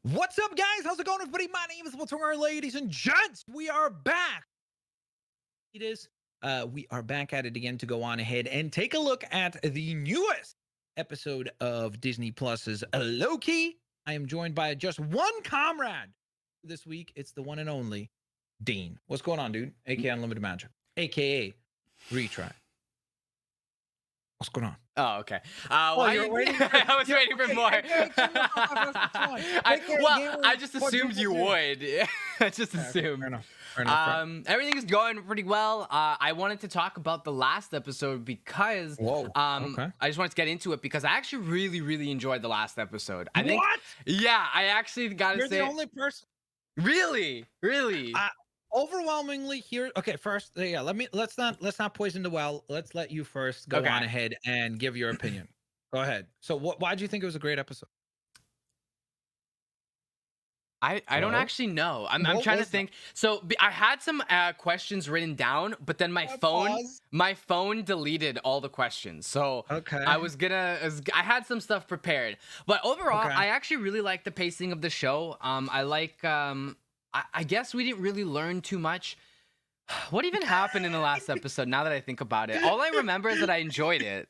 What's up, guys? How's it going, everybody? My name is What's Wrong, ladies and gents. We are back. It is. We are back at it again to go on ahead and take a look at the newest episode of Disney Plus's Loki. I am joined by just one comrade this week. It's the one and only Dean. What's going on, dude? AKA Unlimited Magic, AKA Retry. What's going on? Oh, okay. You're waiting? I was waiting for more. I just assumed you would. I just assumed. Fair enough. Everything's going pretty well. I wanted to talk about the last episode because Okay. I just wanted to get into it because I actually really enjoyed the last episode. I think. What? Yeah, I actually gotta You're say. the only person. Really. Overwhelmingly here. Okay, first, yeah. Let's not poison the well. Let's let you first go on ahead and give your opinion. Go ahead. So, why do you think it was a great episode? I don't actually know. I'm trying to think. So I had some questions written down, but then my phone deleted all the questions. So Okay. I had some stuff prepared, but overall, Okay. I actually really like the pacing of the show. I like. I guess we didn't really learn too much. What even happened in the last episode? Now that I think about it, all I remember is that I enjoyed it.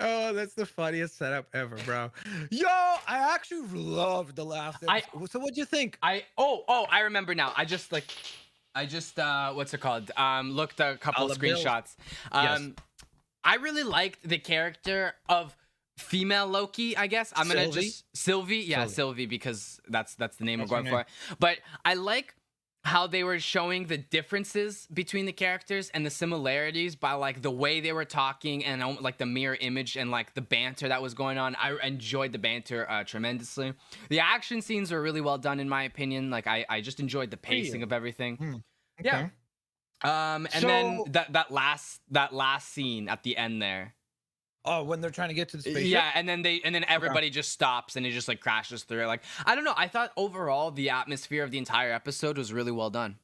Oh, that's the funniest setup ever, bro. Yo, I actually loved the last episode. So, what'd you think? I remember now. I just what's it called? Looked a couple of screenshots. Yes. I really liked the character of female Loki, I guess. I'm gonna just Sylvie. Yeah, Sylvie, because that's the name I'm going for. But I like how they were showing the differences between the characters and the similarities by like the way they were talking and like the mirror image and like the banter that was going on. I enjoyed the banter tremendously. The action scenes were really well done in my opinion. Like I just enjoyed the pacing of everything. Okay. Yeah. And then that last scene at the end there. Oh, when they're trying to get to the spaceship? Yeah, and then everybody just stops and it just like crashes through it. Like, I don't know. I thought overall the atmosphere of the entire episode was really well done.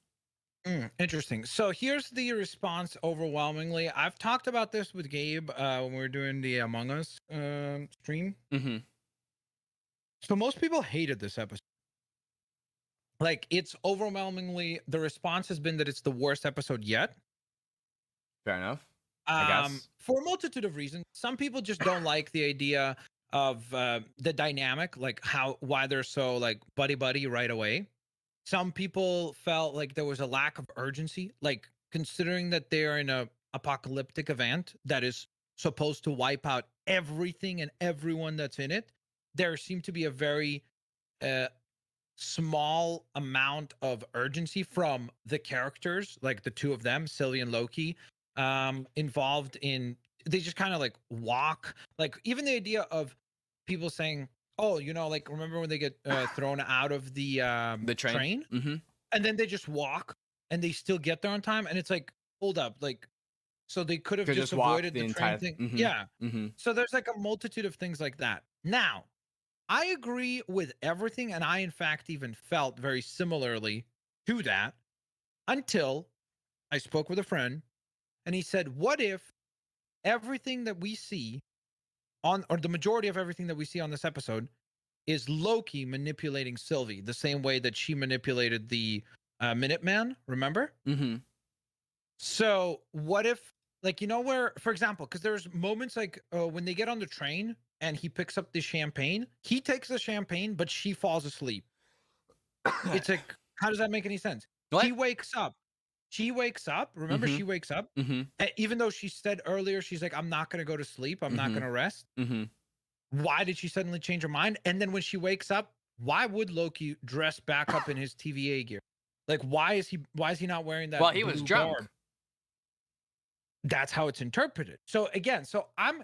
Interesting. So here's the response overwhelmingly. I've talked about this with Gabe when we were doing the Among Us stream. Mm-hmm. So most people hated this episode. Like, it's overwhelmingly, the response has been that it's the worst episode yet. Fair enough. I guess. For a multitude of reasons. Some people just don't like the idea of the dynamic, like why they're so like buddy right away. Some people felt like there was a lack of urgency, like considering that they're in a apocalyptic event that is supposed to wipe out everything and everyone that's in it. There seemed to be a very small amount of urgency from the characters, like the two of them, Sylvie and Loki. Involved in, they just kind of like walk, like even the idea of people saying, oh, like remember when they get thrown out of the train? Mm-hmm. And then they just walk and they still get there on time, and it's like, hold up, like, so they could have just avoided the train thing. Mm-hmm. Yeah. Mm-hmm. So there's like a multitude of things like that. Now, I agree with everything, and I in fact even felt very similarly to that until I spoke with a friend. And he said, what if everything that we see or the majority of everything that we see on this episode is Loki manipulating Sylvie the same way that she manipulated the Minuteman, remember? Mm-hmm. So what if, like, where, for example, because there's moments like when they get on the train and he picks up the champagne, he takes the champagne, but she falls asleep. It's like, how does that make any sense? What? He wakes up. She wakes up. Remember, she wakes up. Mm-hmm. Even though she said earlier, she's like, I'm not going to go to sleep. I'm not going to rest. Mm-hmm. Why did she suddenly change her mind? And then when she wakes up, why would Loki dress back up in his TVA gear? Like, why is he not wearing that? Well, he was drunk. Garb? That's how it's interpreted. So again,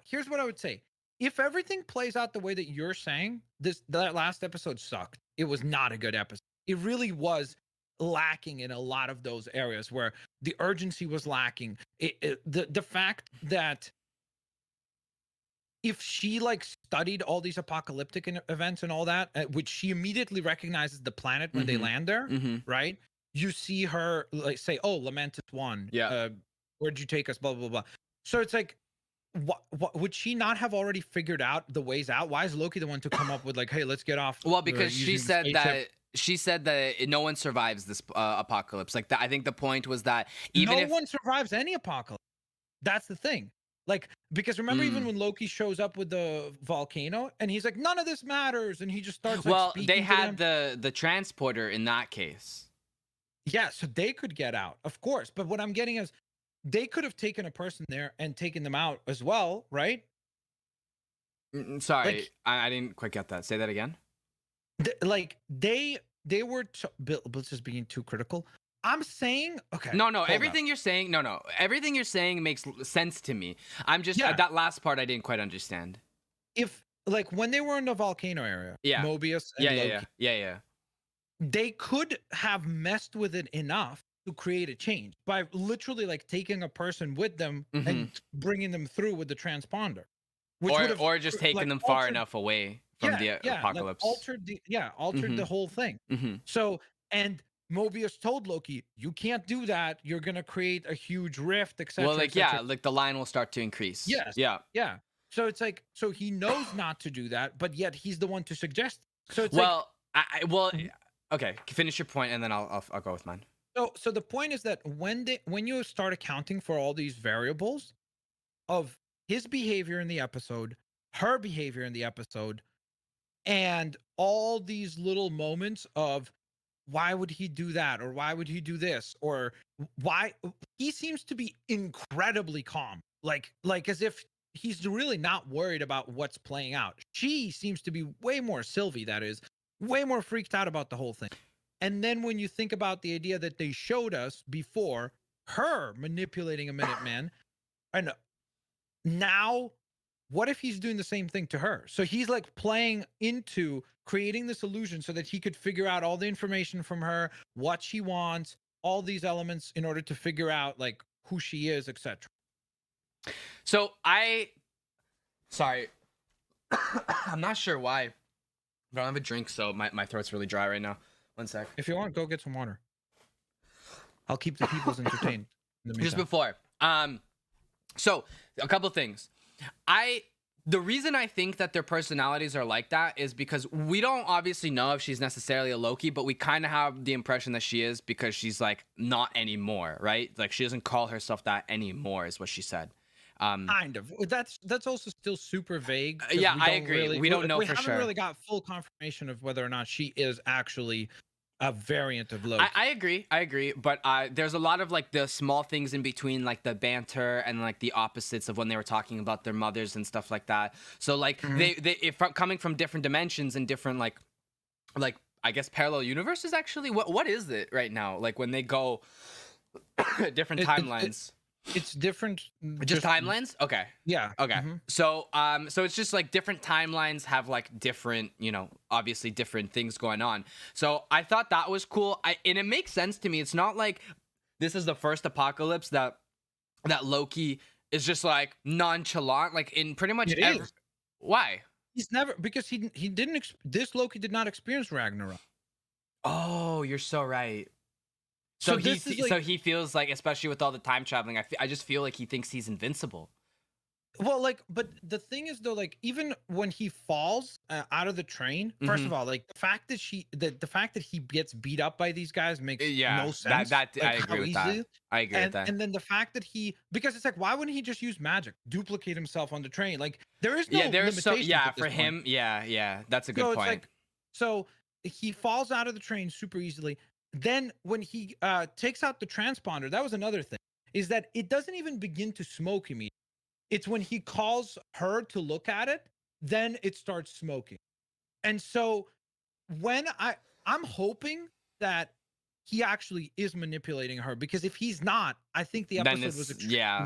here's what I would say. If everything plays out the way that you're saying, that last episode sucked. It was not a good episode. It really was lacking in a lot of those areas where the urgency was lacking. The fact that if she like studied all these apocalyptic events and all that, which she immediately recognizes the planet when they land there, right? You see her like say, "Oh, Lamentus won. Yeah. Where'd you take us?" Blah blah blah. So it's like what would she not have already figured out the ways out? Why is Loki the one to come up with like, hey, let's get off? Well, because using the spaceship? she said that no one survives this apocalypse. Like I think the point was that even No if one survives any apocalypse. That's the thing. Like, because remember, even when Loki shows up with the volcano and he's like, none of this matters, and he just starts like, well, speaking they to had them. the transporter in that case. Yeah, so they could get out, of course. But what I'm getting is they could have taken a person there and taken them out as well, right? Sorry, Like, I didn't quite get that. Say that again. like they were Blitz is being too critical. I'm saying, okay. No, hold everything you're saying, everything you're saying makes sense to me. I'm just Yeah. that last part I didn't quite understand. If like when they were in the volcano area, Yeah. Mobius and Loki, Yeah. they could have messed with it enough to create a change by literally like taking a person with them and bringing them through with the transponder, which would have or just taking like them far enough away from the apocalypse. Like altered the whole thing. So, and Mobius told Loki, you can't do that, you're gonna create a huge rift, etc. Well, like like the line will start to increase. Yes. Yeah. So it's like, so he knows not to do that, but yet he's the one to suggest it. So it's okay, finish your point and then I'll go with mine. So the point is that when you start accounting for all these variables of his behavior in the episode, her behavior in the episode, and all these little moments of why would he do that, or why would he do this, or why he seems to be incredibly calm, like as if he's really not worried about what's playing out. She seems to be way more Sylvie, that is, way more freaked out about the whole thing. And then when you think about the idea that they showed us before, her manipulating a Minuteman, and now what if he's doing the same thing to her? So he's like playing into creating this illusion so that he could figure out all the information from her, what she wants, all these elements in order to figure out like who she is, etc. So sorry, I'm not sure why. I don't have a drink, so my throat's really dry right now. One sec. If you want, go get some water. I'll keep the people's entertained. Just before. So a couple things. The reason I think that their personalities are like that is because we don't obviously know if she's necessarily a Loki, but we kind of have the impression that she is because she's like not anymore, right? Like she doesn't call herself that anymore, is what she said. Kind of. That's also still super vague. Yeah, I agree. We don't know for sure. We haven't really got full confirmation of whether or not she is actually a variant of Loki. I agree. But there's a lot of like the small things in between, like the banter and like the opposites of when they were talking about their mothers and stuff like that. So like they coming from different dimensions and different like I guess parallel universes. Actually, what is it right now? Like when they go different timelines. It's different. Just timelines? Okay. Yeah. Okay. So it's just like different timelines have like different, obviously different things going on. So I thought that was cool. And it makes sense to me. It's not like this is the first apocalypse that Loki is just like nonchalant, like in pretty much every. Why? He's never, because he didn't. This Loki did not experience Ragnarok. Oh, you're so right. So he feels like, especially with all the time traveling, I just feel like he thinks he's invincible. Well, like, but the thing is though, like, even when he falls out of the train, first of all, like the fact that he gets beat up by these guys makes no sense. That like, I agree with that. I agree with that. And then the fact that because it's like, why wouldn't he just use magic, duplicate himself on the train? Like, there is no limitation. For him, that's a good point. Like, so he falls out of the train super easily. Then when he takes out the transponder, that was another thing, is that it doesn't even begin to smoke immediately. It's when he calls her to look at it, then it starts smoking. And so when I'm hoping that he actually is manipulating her, because if he's not, I think the episode was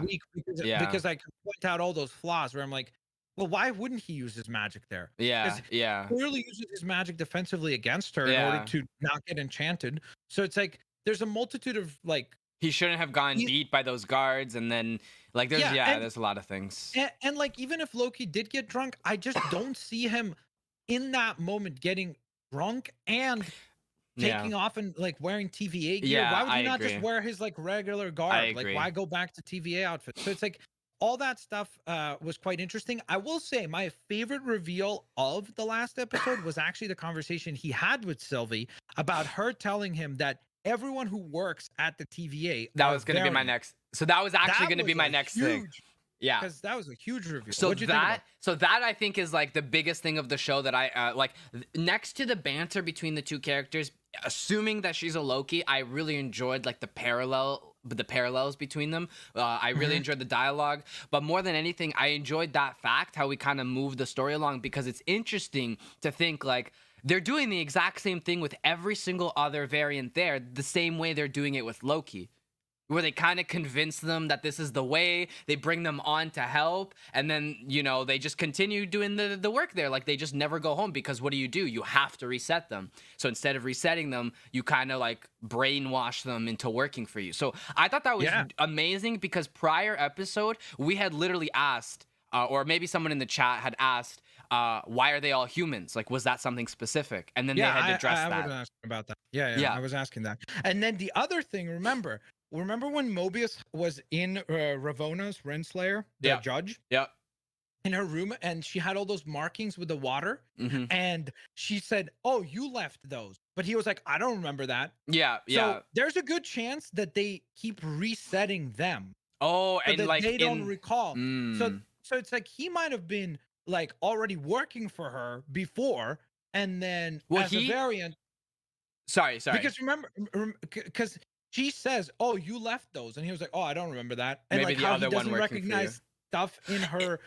weak because I could point out all those flaws where I'm like, well, why wouldn't he use his magic there? Yeah. He clearly uses his magic defensively against her in order to not get enchanted. So it's like there's a multitude of like, he shouldn't have gotten beat by those guards, and then like there's a lot of things. And like even if Loki did get drunk, I just don't see him in that moment getting drunk and taking off and like wearing TVA gear. Why would he not just wear his like regular garb? Like why go back to TVA outfit? So it's like all that stuff was quite interesting. I will say my favorite reveal of the last episode was actually the conversation he had with Sylvie about her telling him that everyone who works at the TVA That are was going to be my variant. next. So that was actually That going to be was my a next thing. huge, Yeah. because that was a huge reveal. So What'd you think about that I think is like the biggest thing of the show that I like. Next to the banter between the two characters, assuming that she's a Loki, I really enjoyed like the parallels between them. I really enjoyed the dialogue, but more than anything, I enjoyed that fact how we kind of moved the story along, because it's interesting to think like they're doing the exact same thing with every single other variant there, the same way they're doing it with Loki, where they kind of convince them that this is the way, they bring them on to help, and then, you know, they just continue doing the work there. Like, they just never go home, because what do? You have to reset them. So instead of resetting them, you kind of like brainwash them into working for you. So I thought that was amazing, because prior episode, we had literally asked, or maybe someone in the chat had asked, why are they all humans? Like, was that something specific? And then they had to address that. I was asking about that. Yeah, I was asking that. And then the other thing, remember when Mobius was in Ravona's Renslayer, the judge? Yep. In her room, and she had all those markings with the water, Mhm. and she said, "Oh, you left those," but he was like, "I don't remember that." Yeah. So there's a good chance that they keep resetting them. Oh, So and that like they don't recall. Mm. So it's like he might have been like already working for her before, and then as a variant. Sorry. Because remember, because she says, "Oh, you left those," and he was like, "Oh, I don't remember that." And Maybe like the how other he one doesn't working for you. recognize stuff in her.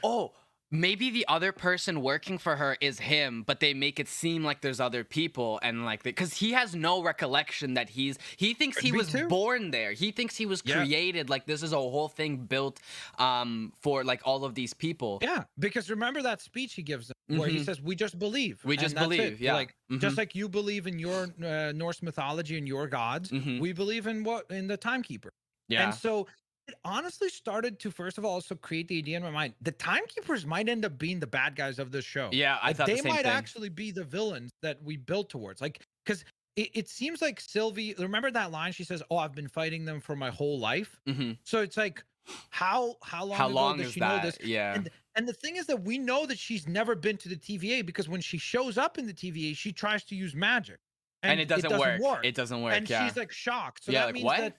Maybe the other person working for her is him, but they make it seem like there's other people, and like, because he has no recollection that he thinks he was born there. He thinks he was created. Like, this is a whole thing built for like all of these people. Yeah, because remember that speech he gives them where he says, "We just believe. We just believe." Yeah, like just like you believe in your Norse mythology and your gods, we believe in the timekeeper. Yeah, and so it honestly started to, first of all, also create the idea in my mind: the timekeepers might end up being the bad guys of the show. Yeah, I thought the they same might thing. actually be the villains that we built towards. Like, because it seems like Sylvie. Remember that line she says, "Oh, I've been fighting them for my whole life." So it's like, how long ago does she know this? Yeah. And the thing is that we know that she's never been to the TVA, because when she shows up in the TVA, she tries to use magic, and it doesn't work. It doesn't work. And she's like shocked. So that means that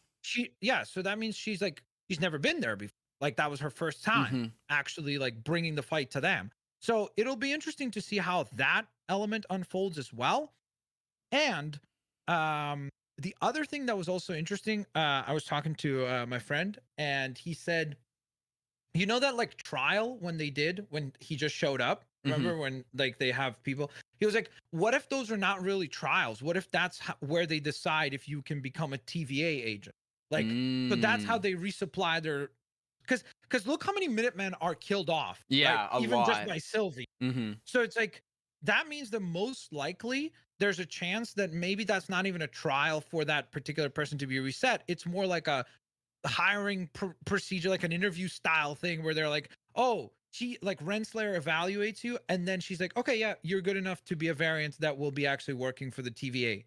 so that means she's like, she's never been there before. Like, that was her first time actually like bringing the fight to them. So it'll be interesting to see how that element unfolds as well. And the other thing that was also interesting, I was talking to my friend, and he said, you know that like trial when he just showed up? Remember when like they have people? He was like, what if those are not really trials? What if that's where they decide if you can become a TVA agent? Like, so that's how they resupply their. Because look how many Minutemen are killed off. Yeah, right? Even just by Sylvie. Mm-hmm. So it's like, that means that most likely there's a chance that maybe that's not even a trial for that particular person to be reset. It's more like a hiring procedure, like an interview style thing where they're like, oh, she like Renslayer evaluates you, and then she's like, okay, yeah, you're good enough to be a variant that will be actually working for the TVA.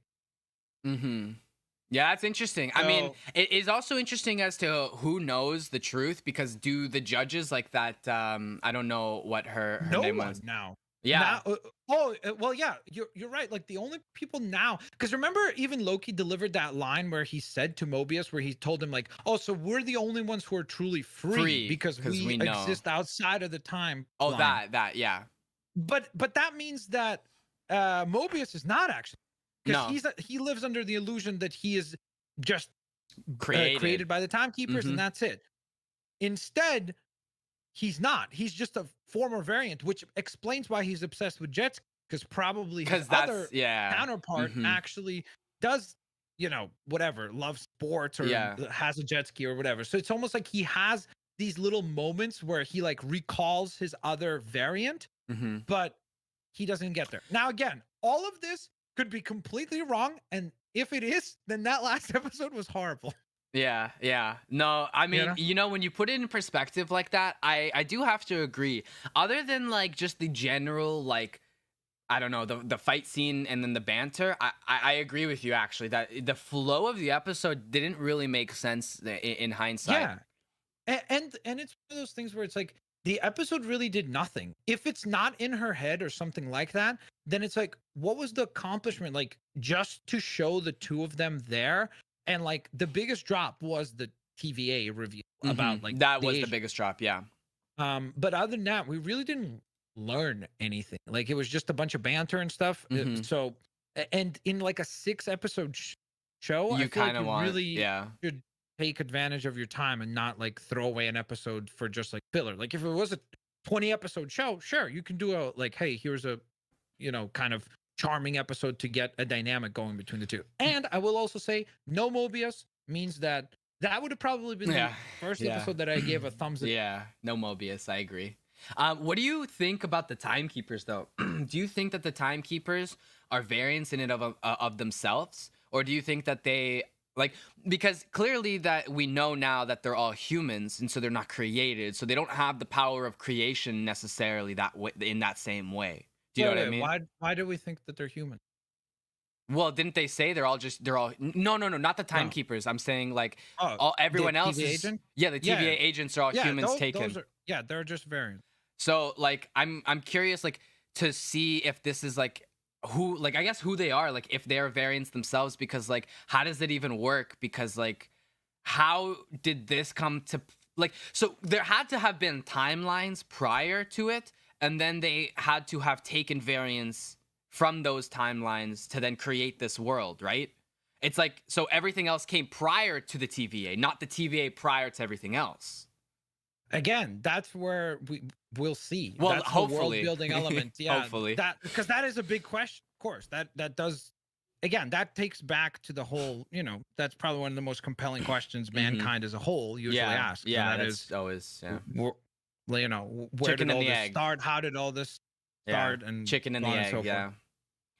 Yeah, that's interesting. I mean, it is also interesting as to who knows the truth, because do the judges like that? I don't know what her name was now. Yeah. Well, yeah, you're right. Like, the only people now, because remember, even Loki delivered that line where he said to Mobius, where he told him like, "Oh, so we're the only ones who are truly free because we exist outside of the time." Oh, line. that, yeah. But that means that Mobius is not actually, because he lives under the illusion that he is just created by the timekeepers, and that's it. Instead, he's not. He's just a former variant, which explains why he's obsessed with jets, because probably his other counterpart actually does, whatever, loves sports or has a jet ski or whatever. So it's almost like he has these little moments where he like recalls his other variant, but he doesn't get there. Now, again, all of this could be completely wrong, and if it is, then that last episode was horrible. Yeah. No, I mean, when you put it in perspective like that, I do have to agree. Other than like just the general, like, I don't know, the fight scene and then the banter, I agree with you, actually, that the flow of the episode didn't really make sense in hindsight. Yeah. And it's one of those things where it's like the episode really did nothing. If it's not in her head or something like that, then it's like, what was the accomplishment? Like, just to show the two of them there, and like the biggest drop was the TVA review about like That the was the Asian. biggest drop, yeah. But other than that, we really didn't learn anything. Like, it was just a bunch of banter and stuff. So, and in like a 6-episode show, I You feel like kind of you want, really yeah. should take advantage of your time and not like throw away an episode for just like filler. Like, if it was a 20-episode show, sure, you can do a like, hey, here's a, kind of charming episode to get a dynamic going between the two. And I will also say, no Mobius means that would have probably been the first episode that I gave a thumbs up. Yeah, no Mobius, I agree. What do you think about the timekeepers, though? Do you think that the timekeepers are variants in and of themselves, or do you think that they like, because clearly that we know now that they're all humans, and so they're not created, so they don't have the power of creation necessarily that way, in that same way. Do you know what I mean? Why do we think that they're human? Well, didn't they say they're all no, not the timekeepers. I'm saying like everyone else is agent? Yeah, the TVA agents are all humans taken. They're just variants. So like I'm curious like to see if this is like who, like, I guess who they are, like if they're variants themselves, because like how does it even work? Because like how did this come to, like, so there had to have been timelines prior to it, and then they had to have taken variants from those timelines to then create this world, right? It's like, so everything else came prior to the TVA, not the TVA prior to everything else. Again, that's where we'll see. Well, that's hopefully. the world building element. Yeah, hopefully. That, because that is a big question. Of course, that does. Again, that takes back to the whole. That's probably one of the most compelling questions mankind as a whole usually asks. Yeah, that's always where chicken did all and the this egg start? How did all this start? And chicken and the egg. So yeah.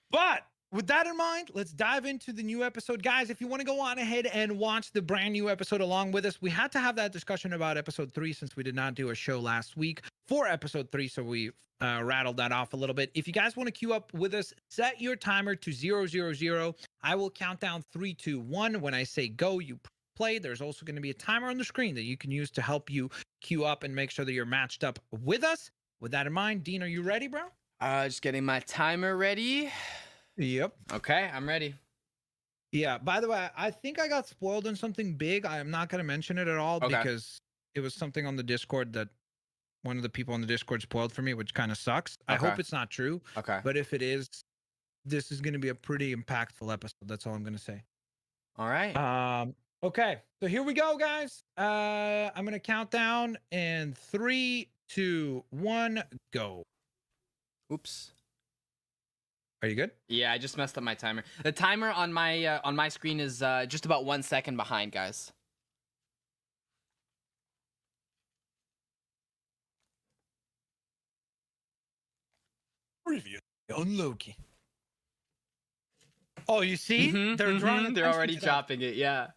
But with that in mind, let's dive into the new episode. Guys, if you want to go on ahead and watch the brand new episode along with us, we had to have that discussion about episode 3 since we did not do a show last week for episode 3. So we rattled that off a little bit. If you guys want to queue up with us, set your timer to 000. I will count down 3, 2, 1. When I say go, you play. There's also going to be a timer on the screen that you can use to help you queue up and make sure that you're matched up with us. With that in mind, Dean, are you ready, bro? Just getting my timer ready. Yep. Okay, I'm ready. Yeah, by the way, I think I got spoiled on something big. I am not going to mention it at all because it was something on the Discord that one of the people on the Discord spoiled for me, which kind of sucks. I hope it's not true. Okay. But if it is, this is going to be a pretty impactful episode. That's all I'm going to say. All right. Okay, so here we go, guys. I'm going to count down in 3, 2, 1, go. Oops. Are you good? Yeah, I just messed up my timer. The timer on my screen is just about 1 second behind, guys. Review on Loki. Oh, you see? They're drawing. They're already chopping it. Yeah.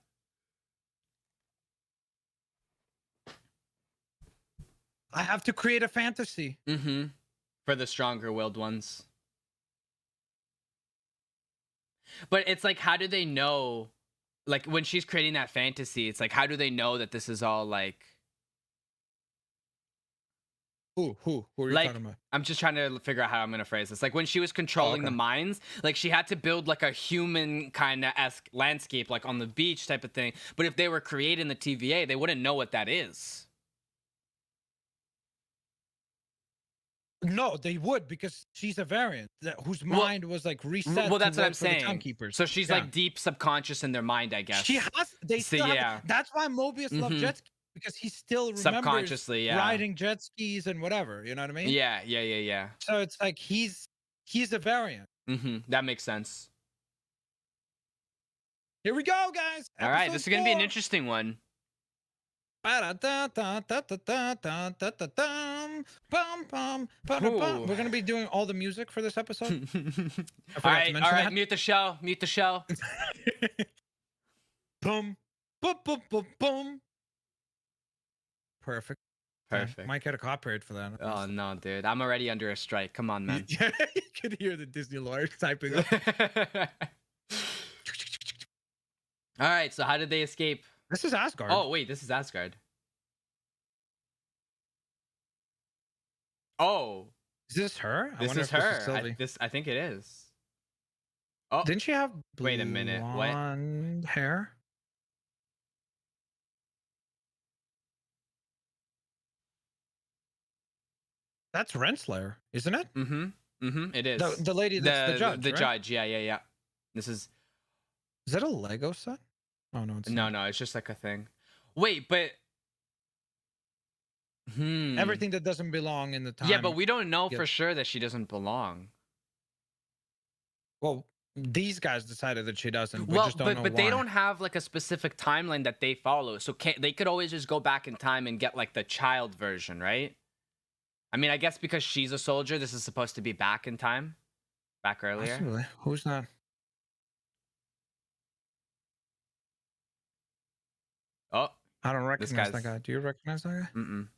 I have to create a fantasy. For the stronger-willed ones. But it's like, how do they know? Like, when she's creating that fantasy, it's like, how do they know that this is all like? Who are you talking about? I'm just trying to figure out how I'm gonna phrase this. Like when she was controlling the minds, like she had to build like a human kind of esque landscape, like on the beach type of thing. But if they were creating the TVA, they wouldn't know what that is. No, they would, because she's a variant whose mind was like reset. Well, that's what I'm saying. Timekeepers. So she's like deep subconscious in their mind, I guess. She has. They still have. That's why Mobius loved jet skis, because he still remembers subconsciously, riding jet skis and whatever. You know what I mean? Yeah. So it's like he's a variant. That makes sense. Here we go, guys. All right, this is gonna be an interesting one. We're gonna be doing all the music for this episode. all right. Mute the show. Boom, boom, boom, boom, boom. Perfect. Might get a copyright for that. Oh no, dude! I'm already under a strike. Come on, man. Yeah, you could hear the Disney lawyers typing up. All right. So how did they escape? This is Asgard. Oh wait, this is Asgard. Oh, Is this her? I this wonder is if this is her. Sylvie. I think it is. Oh, Didn't she have wait a minute. What? blonde hair? That's Renslayer, isn't it? It The is. the lady that's the judge, The right? judge. Yeah, yeah, yeah. This is Is that a Lego set? Oh no, it's no, not. no. It's just like a thing. Wait, but Everything that doesn't belong in the yeah, but time. we don't know Yeah. for sure that she doesn't belong. Well, these guys decided that she doesn't. We Well, just don't know they why. don't have like a specific timeline that they follow, so they could always just go back in time and get like the child version, right? I mean, I guess because she's a soldier, this is supposed to be back in time, back earlier. Possibly. Who's that? Oh, I don't this recognize that guy's. guy. Do you recognize that guy? Mm-mm.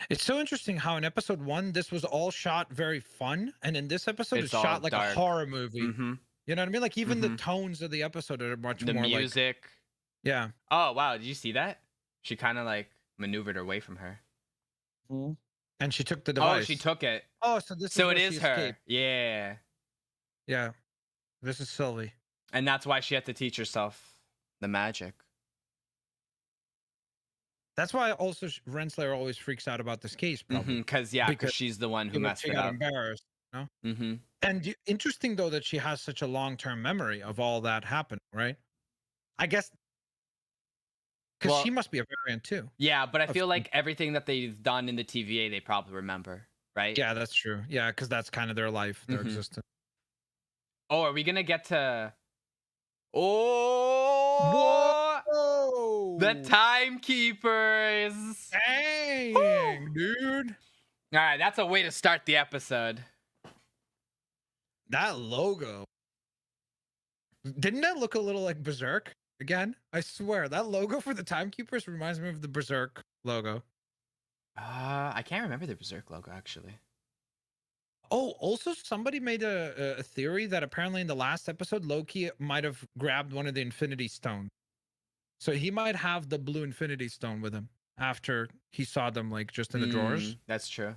It's so interesting how in episode 1 this was all shot very fun, and in this episode It's it's all shot like dark. a horror movie. Mm-hmm. You know what I mean? Like even the tones of the episode are much The more music. like, yeah. Oh wow, did you see that? She kind of like maneuvered away from her. And she took the device. Oh, she took it. Oh, so this So is it where is she her. escaped. Yeah. Yeah. This is Sylvie. And that's why she had to teach herself the magic. That's why also Renslayer always freaks out about this case, probably. Because she's the one who messed she it got up. embarrassed. You know? And interesting though that she has such a long-term memory of all that happened, right? I guess because she must be a variant too. Yeah, but I feel like everything that they've done in the TVA, they probably remember, right? Yeah, that's true. Yeah, because that's kind of their life, their existence. Oh, are we gonna get to? Oh, whoa! The timekeepers! Dang, dude! All right, that's a way to start the episode. That logo. Didn't that look a little like Berserk? Again, I swear that logo for the timekeepers reminds me of the Berserk logo. I can't remember the Berserk logo actually. Oh, also somebody made a theory that apparently in the last episode Loki might have grabbed one of the Infinity Stones, so he might have the blue Infinity Stone with him after he saw them like just in the drawers. That's true.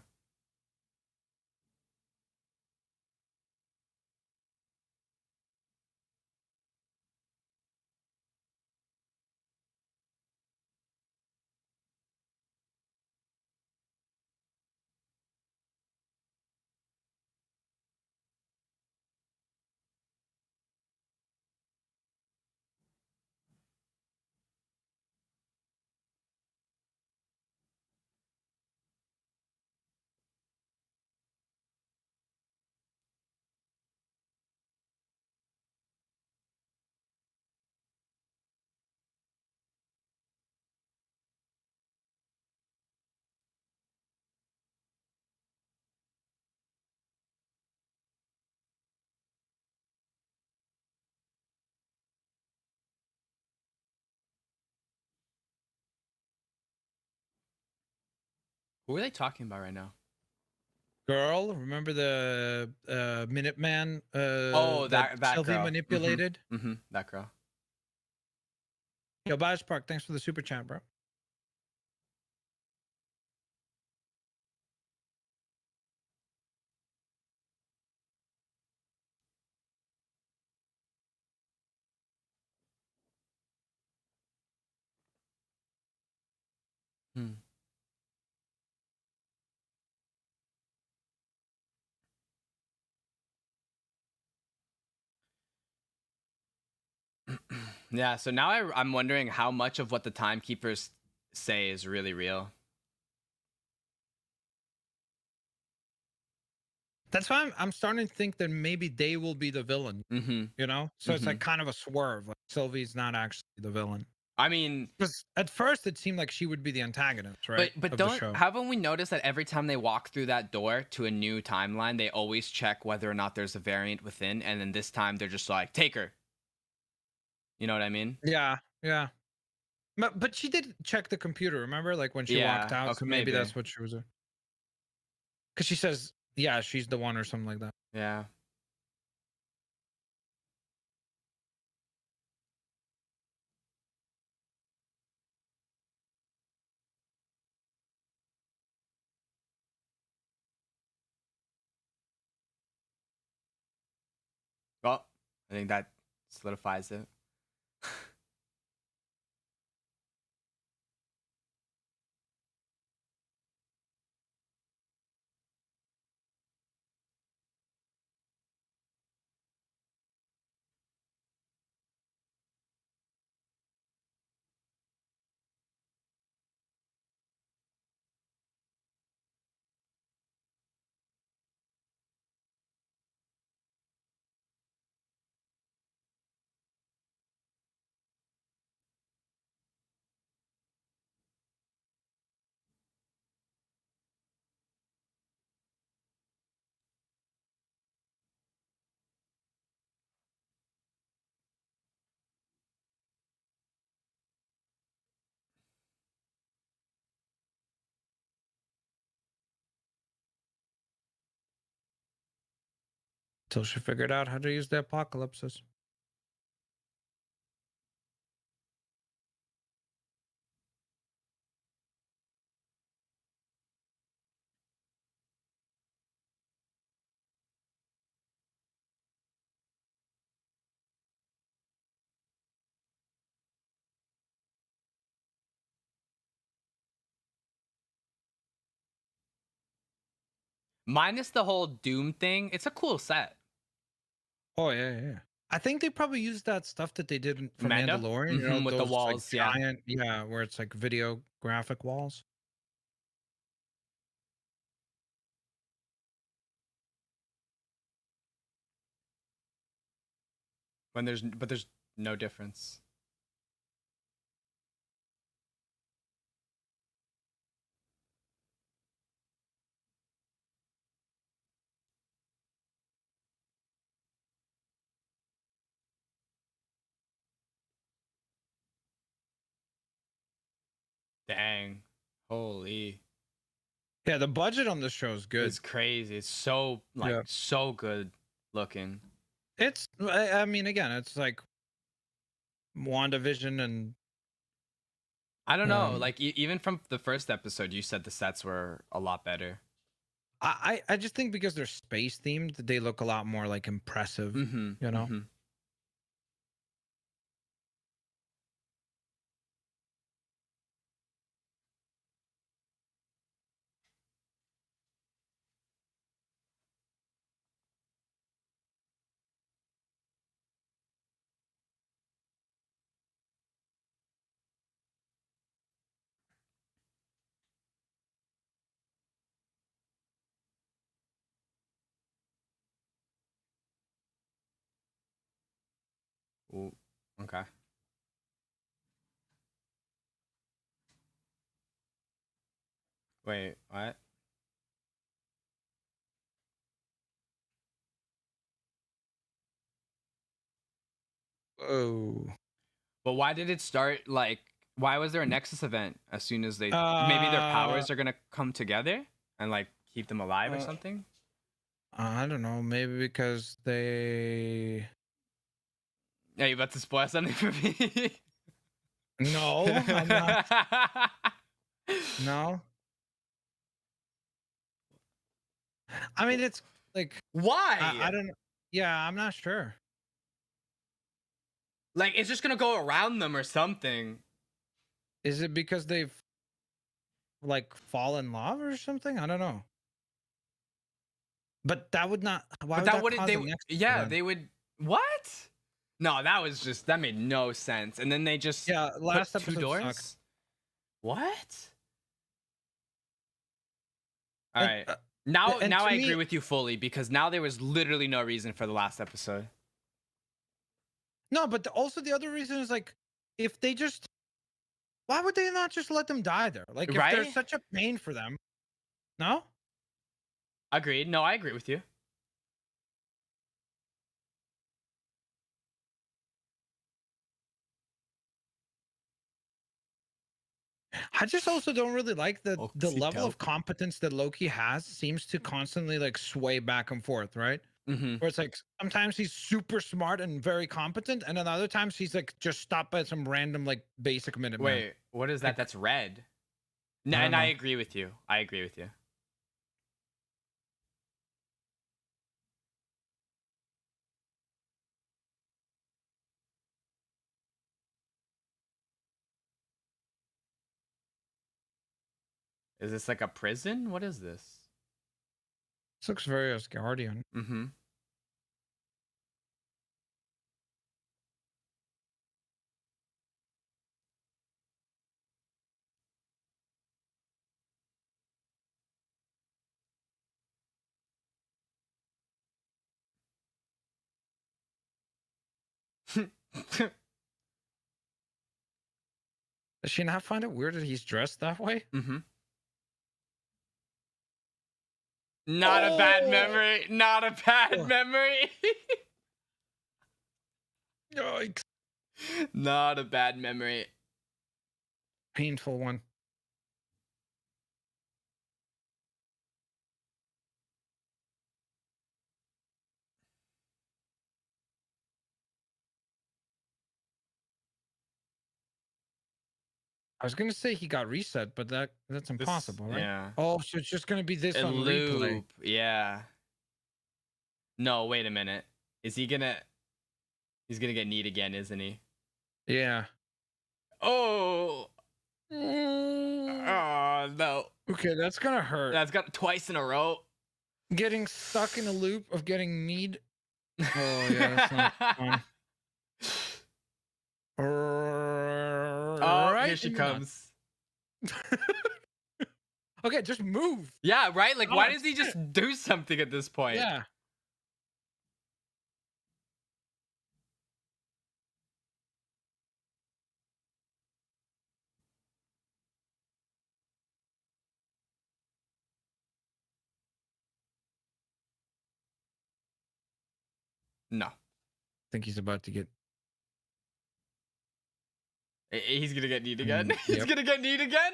Who are they talking about right now? Girl, remember the Minuteman? That Sylvie girl manipulated. That girl. Yo, Bias Park, thanks for the super chat, bro. Yeah, so now I'm wondering how much of what the timekeepers say is really real. That's why I'm starting to think that maybe they will be the villain. You know, so it's like kind of a swerve. Like Sylvie's not actually the villain. I mean, because at first it seemed like she would be the antagonist, right? But haven't we noticed that every time they walk through that door to a new timeline, they always check whether or not there's a variant within, and then this time they're just like, take her. You know what I mean? Yeah, yeah. But she did check the computer, remember? Like when she walked out, okay, so maybe that's what she was doing. Because she says, yeah, she's the one or something like that. Yeah. I think that solidifies it. Till she figured out how to use the apocalypses. Minus the whole Doom thing, it's a cool set. Oh yeah. I think they probably used that stuff that they did for Mando? Mandalorian, you know, With the those walls, like giant, yeah, where it's like video graphic walls. But there's no difference. Dang. Holy. Yeah, the budget on this show is good. It's crazy. It's so so good looking. It's I mean, again, it's like WandaVision and I don't know. Like even from the first episode, you said the sets were a lot better. I just think because they're space themed, they look a lot more like impressive. You know. Ooh, okay. Wait, what? Oh. But why did it start like? Why was there a Nexus event as soon as they? Maybe their powers are gonna come together and like keep them alive or something. I don't know. Maybe because they. Yeah, you about to spoil something for me? No, I'm not. No. I mean, it's like why? I don't. Yeah, I'm not sure. Like it's just gonna go around them or something. Is it because they've like fall in love or something? I don't know. But that would not. Why would that cause they? a next Yeah, event? they would. What? No, that made no sense. And then they just last put two episode doors. sucked. What? All And, right. Now I me, agree with you fully because now there was literally no reason for the last episode. No, but also the other reason is like, if they just, why would they not just let them die there? Like, if there's such a pain for them, no? Agreed. No, I agree with you. I just also don't really like the level of competence that Loki has seems to constantly like sway back and forth, right? Where it's like sometimes he's super smart and very competent, and then other times he's like just stopped by some random like basic minute. Wait, what is that? Like, that's red. No, and I agree with you. I agree with you. Is this like a prison? What is this? This looks very Asgardian. Mm-hmm. Does she not find it weird that he's dressed that way? Mm-hmm. Not a bad memory. Not a bad memory. Yikes. Not a bad memory. Painful one. I was gonna say he got reset, but that's impossible, right? Yeah. Oh, so it's just gonna be this A on loop. replay. Yeah. No, wait a minute. Is he gonna? He's gonna get need again, isn't he? Yeah. Oh. Oh no. Okay, that's gonna hurt. That's got twice in a row. Getting stuck in a loop of getting need. Oh yeah, that's not fun. Oh, Right here she in the comes. Okay, just move. Yeah, right? Like, Oh, why does he just do something at this point? Yeah. No. I think he's about to get. He's gonna get need again. He's Yep. gonna get need again.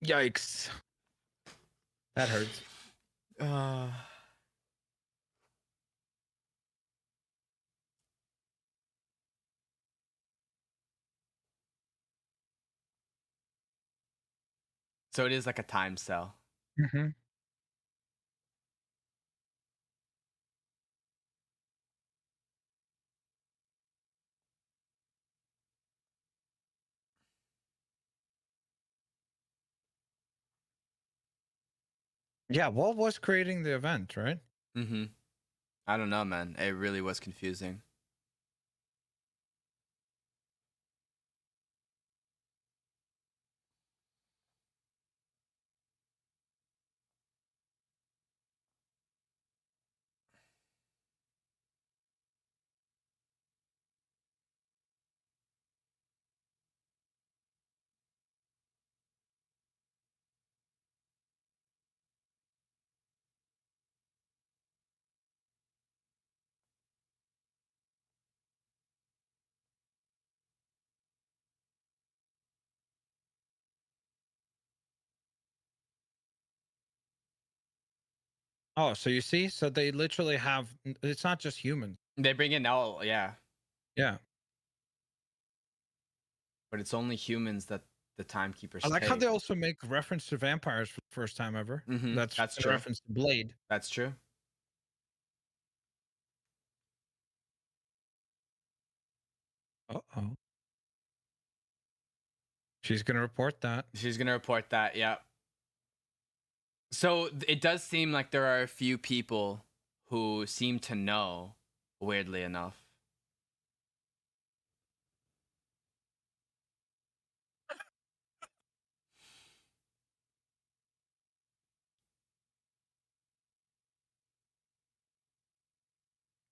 Yikes. That hurts. So it is like a time cell. Mm-hmm. Yeah, what was creating the event, right? Mm-hmm. I don't know, man. It really was confusing. Oh, so you see? So they literally have. It's not just humans. They bring in all, yeah, Yeah. but it's only humans that the timekeepers I like how take. they also make reference to vampires for the first time ever. Mhm, that's a true. reference to Blade. That's true. Uh-oh. She's gonna report that. She's gonna report that. Yeah. So it does seem like there are a few people who seem to know, weirdly enough.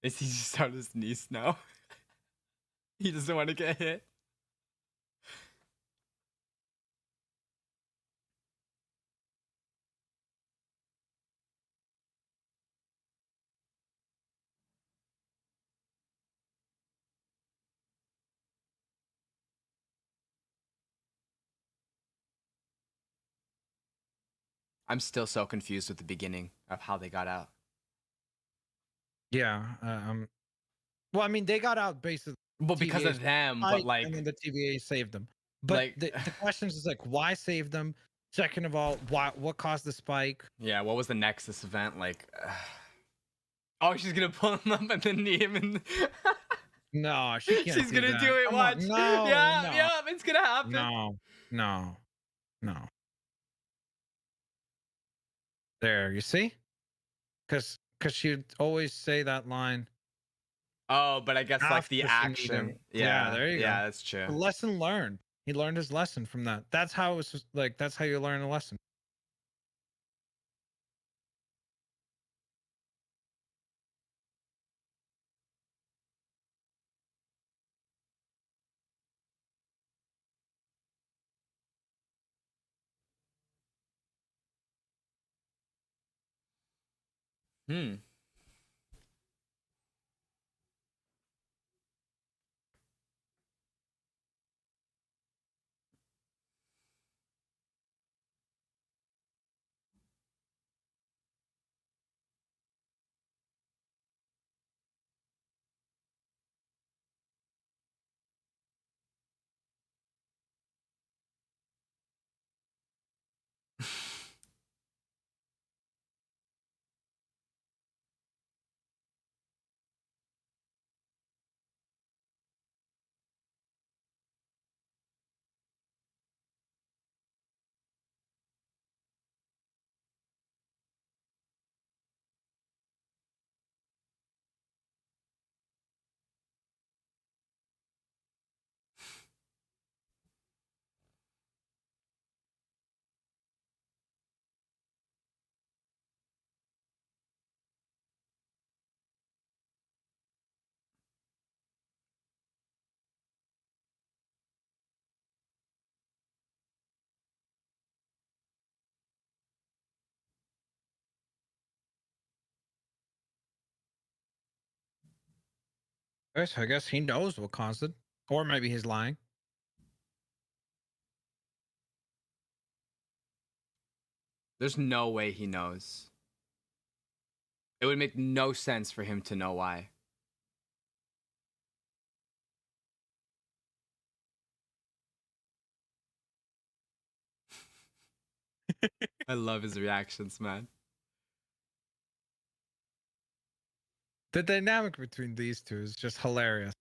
Is he just on his knees now? He doesn't want to get hit. I'm still so confused with the beginning of how they got out. Yeah. Well, I mean, they got out basically. Well, because of them, but like, and then the TVA saved them. But like, the question is like, why save them? Second of all, what caused the spike? yeah, what was the Nexus event like? Oh, she's gonna pull him up and then knee him in. No, she can't She's do gonna that. do it. Come on. Watch. No, Yeah, no, yeah, it's gonna happen. no, no, no. There, you see? Because she'd always say that line Oh, but I guess like the after she made him. action. Yeah, Yeah, there you go. yeah, that's true. A lesson learned. He learned his lesson from that. That's how it was like. That's how you learn a lesson. Hmm. I guess he knows what caused it, or maybe he's lying. There's no way he knows. It would make no sense for him to know why. I love his reactions, man. The dynamic between these two is just hilarious.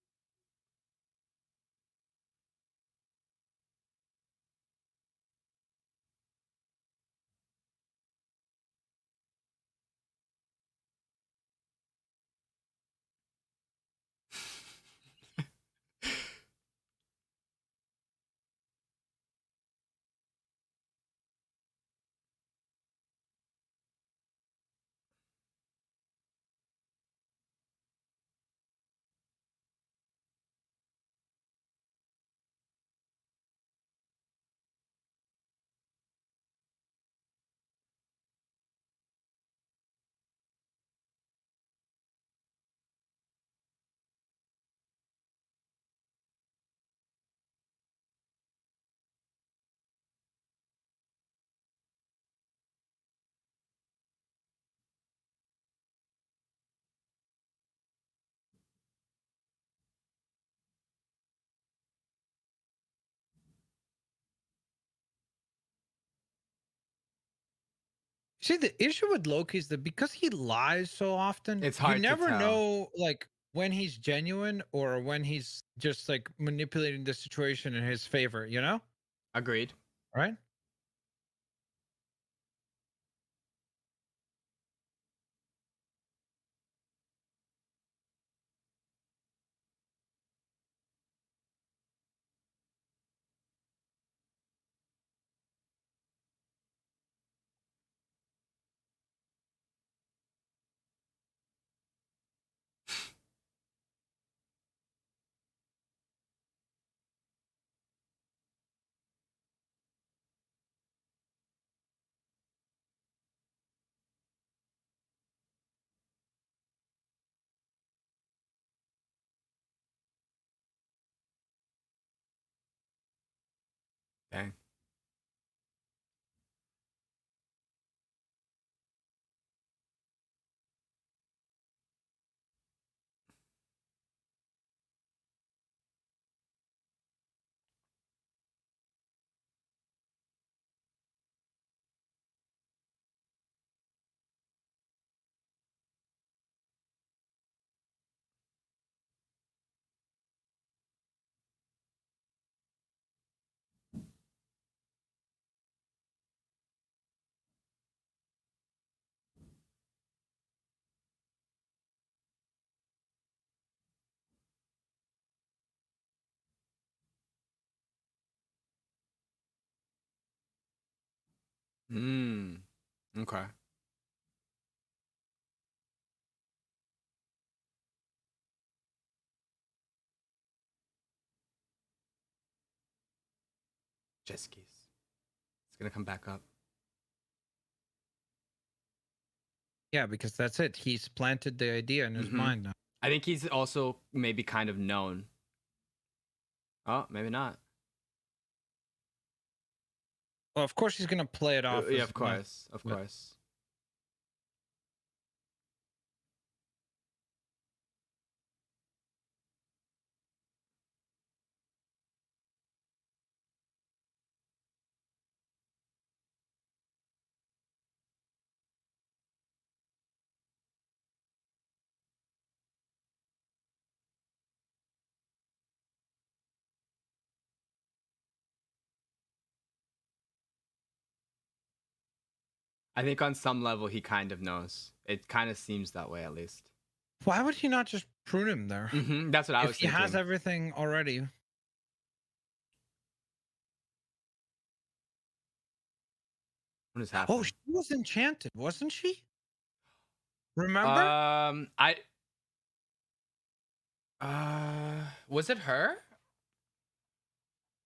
See, the issue with Loki is that because he lies so often, It's you hard to never tell. know like when he's genuine or when he's just like manipulating the situation in his favor, you know? Agreed. Right? Dang. Hmm. Okay. Jet skis. It's gonna come back up. Yeah, because that's it. He's planted the idea in his mind now. I think he's also maybe kind of known. Oh, maybe not. Well, of course he's gonna play it off Yeah, as of course, of course. I think on some level he kind of knows. It kind of seems that way, at least. Why would he not just prune him there? That's what I was If he thinking. has everything already. What is happening? Oh, she was enchanted, wasn't she? Remember? Was it her?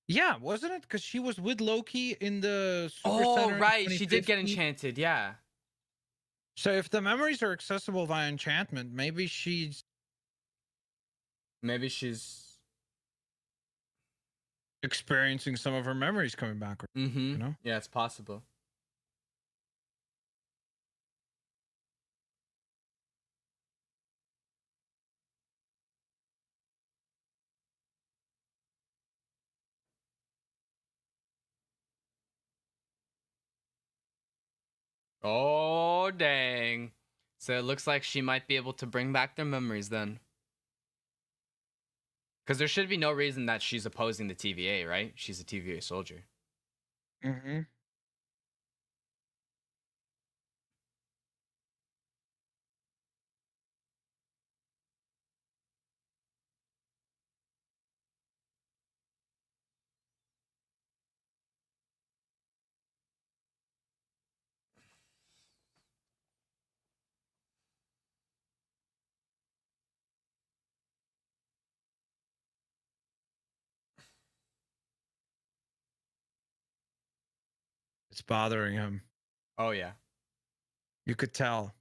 Yeah, wasn't it? Because she was with Loki in the Super Oh, Center. right. She did get enchanted. Yeah. So if the memories are accessible via enchantment, maybe she's experiencing some of her memories coming back. You know? Yeah, it's possible. Oh, dang. So it looks like she might be able to bring back their memories then. Because there should be no reason that she's opposing the TVA, right? She's a TVA soldier. Mm-hmm. It's bothering him. Oh, yeah. You could tell.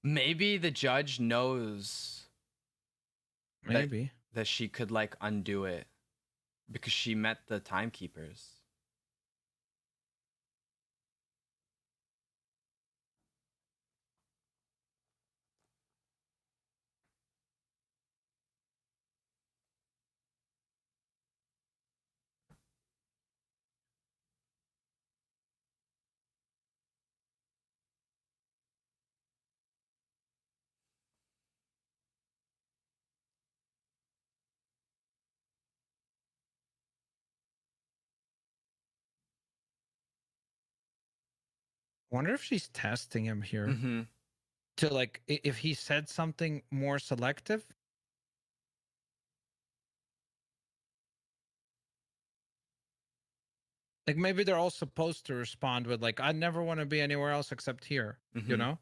Maybe the judge knows Maybe. that she could like undo it because she met the timekeepers. I wonder if she's testing him here to like if he said something more selective. Like maybe they're all supposed to respond with like, I never want to be anywhere else except here, you know?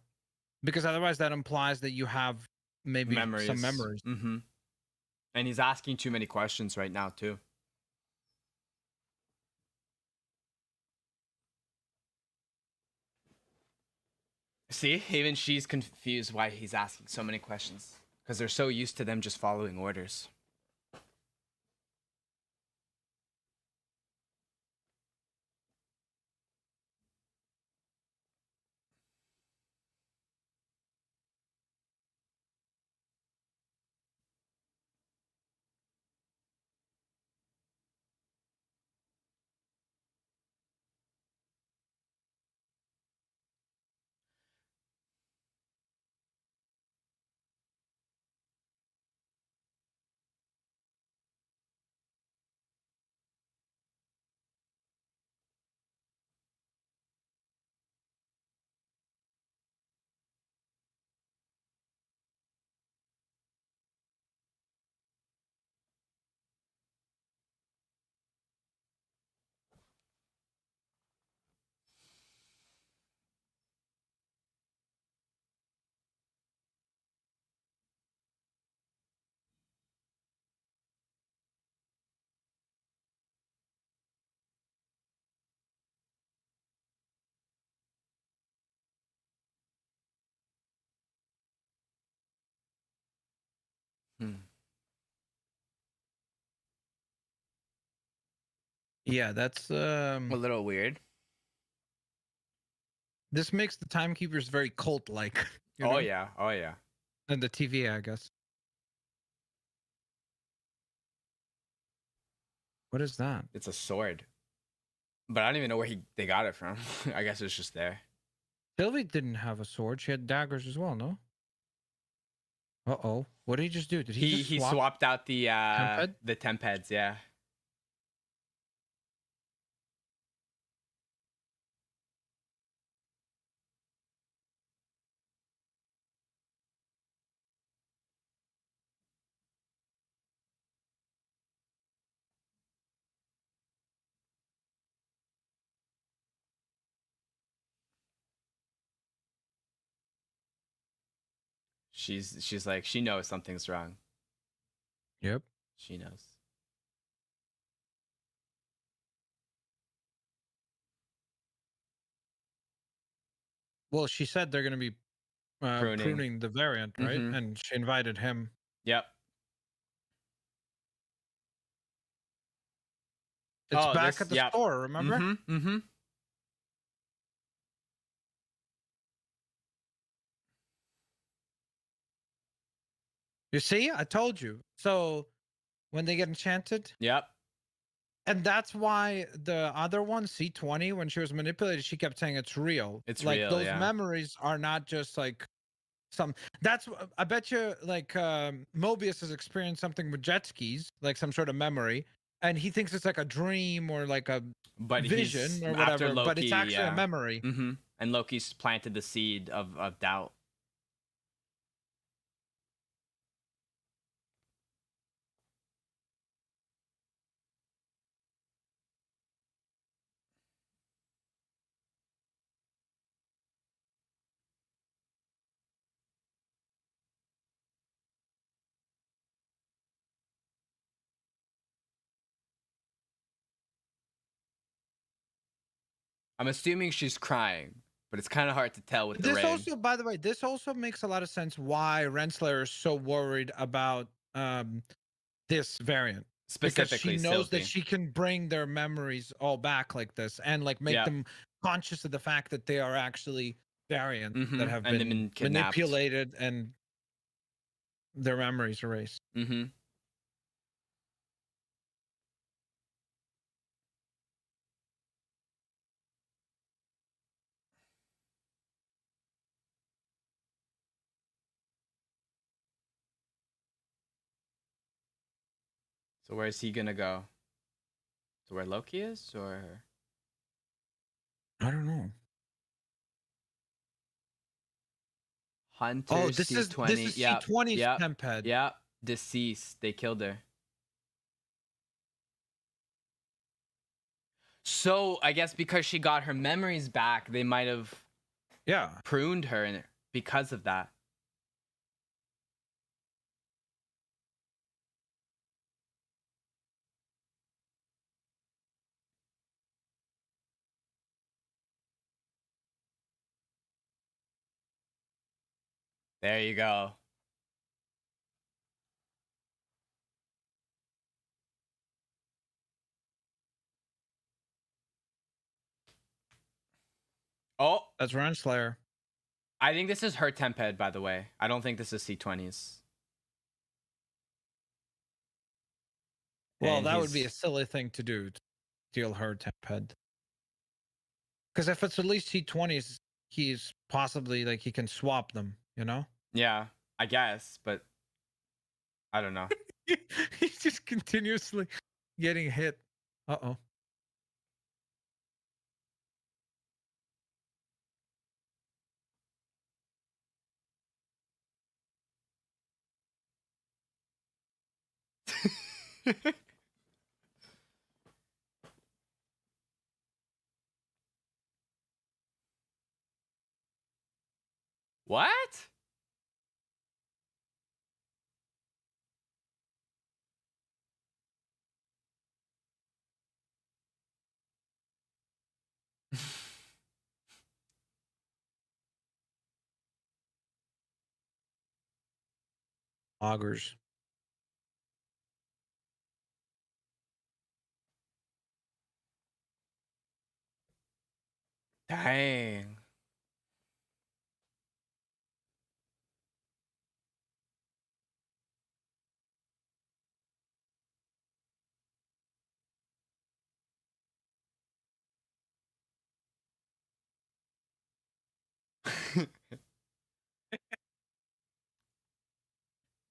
Because otherwise that implies that you have maybe some memories. And he's asking too many questions right now too. See, even she's confused why he's asking so many questions because they're so used to them just following orders. Yeah, that's A little weird. this makes the timekeepers very cult-like, you Oh know? yeah. Oh yeah. And the TVA, I guess. What is that? It's a sword. But I don't even know where they got it from. I guess it's just there. Sylvie didn't have a sword. She had daggers as well, no? Uh-oh. What did he just do? Did he just He swap swapped out temp head? the temp heads, yeah. She's like, she knows something's wrong. Yep. She knows. Well, she said they're going to be pruning the variant, right? Mm-hmm. And she invited him. Yep. It's back at the store, remember? Mm-hmm. Mm-hmm. You see? I told you. So when they get enchanted. Yep. And that's why the other one, C20, when she was manipulated, she kept saying it's real. It's like real, those yeah. memories are not just like some. That's I bet you like Mobius has experienced something with jet skis, like some sort of memory, and he thinks it's like a dream or like a vision or whatever, Loki, but it's actually a memory. Mm-hmm. And Loki's planted the seed of doubt. I'm assuming she's crying, but it's kind of hard to tell with the This rain. also, by the way, this also makes a lot of sense why Renslayer is so worried about this variant. Because she Specifically, knows Sylvie. that she can bring their memories all back like this and like make them conscious of the fact that they are actually variants that have been manipulated and their memories erased. Mm-hmm. So where is he gonna go? To where Loki is, or I don't know. Hunter? Oh, this is C20's temp head. Yeah, deceased. They killed her. So I guess because she got her memories back, they might have pruned her because of that. There you go. Oh, that's Renslayer. I think this is her temp head, by the way. I don't think this is C20's. Well, that would be a silly thing to do, to steal her temp head. Because if it's at least C20's, he's possibly like he can swap them, you know? Yeah, I guess, but I don't know. He's just continuously getting hit. Uh-oh. What? Augers. Dang.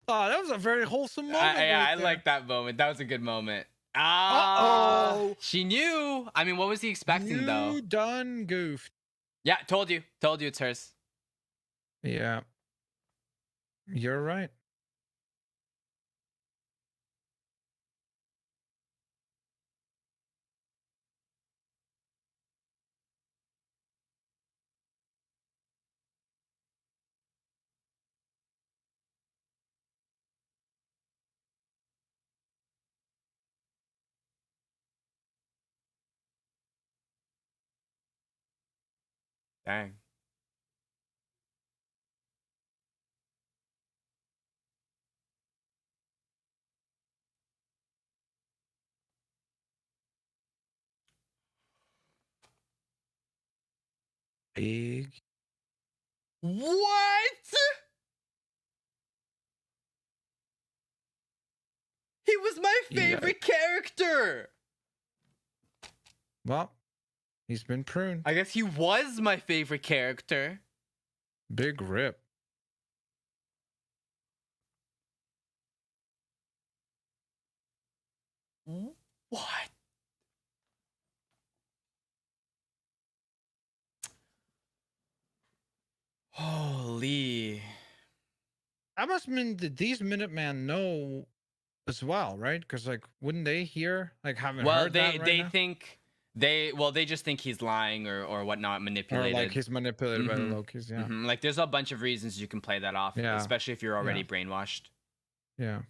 Oh, that was a very wholesome moment Yeah, right I there. like that moment. That was a good moment. Ah, Uh-oh. she knew. I mean, what was he expecting though? You done goofed. Yeah, told you it's hers. Yeah. You're right. Dang. Big. What? He was my Yeah. favorite character. Well, he's been pruned. I guess he was my favorite character. Big rip. What? Holy. That must mean that these Minutemen know as well, right? Because like, wouldn't they hear like haven't Well, heard that right now? think they just think he's lying or whatnot, Or manipulated. like he's manipulated by the Lokis. Yeah. Like there's a bunch of reasons you can play that off, Yeah. especially if you're already brainwashed. Yeah.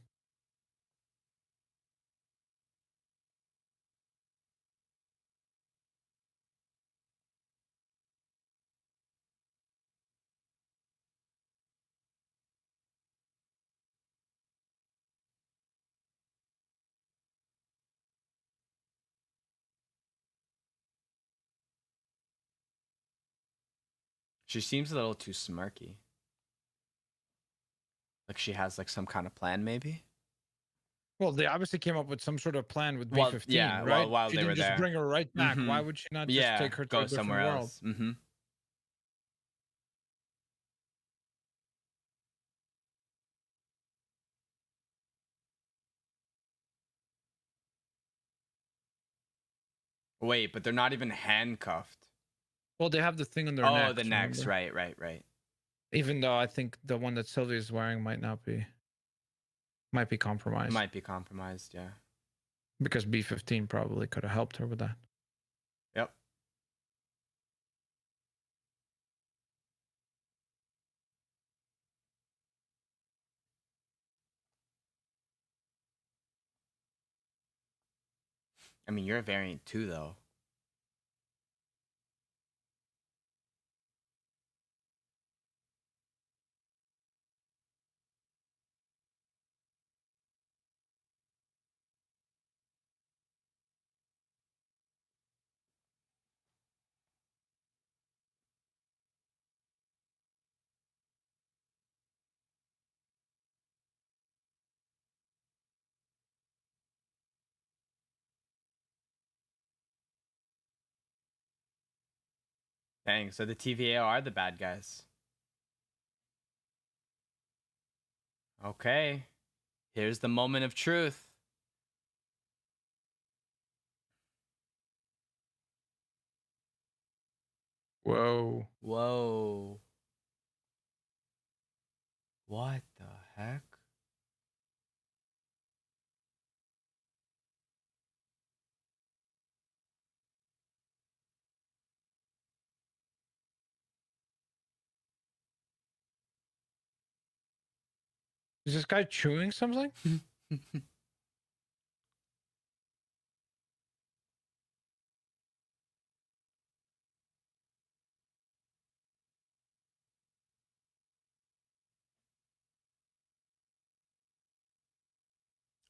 She seems a little too smirky. Like she has like some kind of plan, maybe. Well, they obviously came up with some sort of plan with Well, B-15, yeah, right? while She they were didn't just there. bring her right back. Why would she not just take her to go a different somewhere world? else. Wait, but they're not even handcuffed. Well, they have the thing on their Oh, necks. the necks, remember? right. Even though I think the one that Sylvie is wearing might be compromised. Might be compromised, yeah. Because B-15 probably could have helped her with that. Yep. I mean, you're a variant too, though. Dang, so the TVA are the bad guys. Okay. Here's the moment of truth. Whoa. Whoa. What the heck? Is this guy chewing something?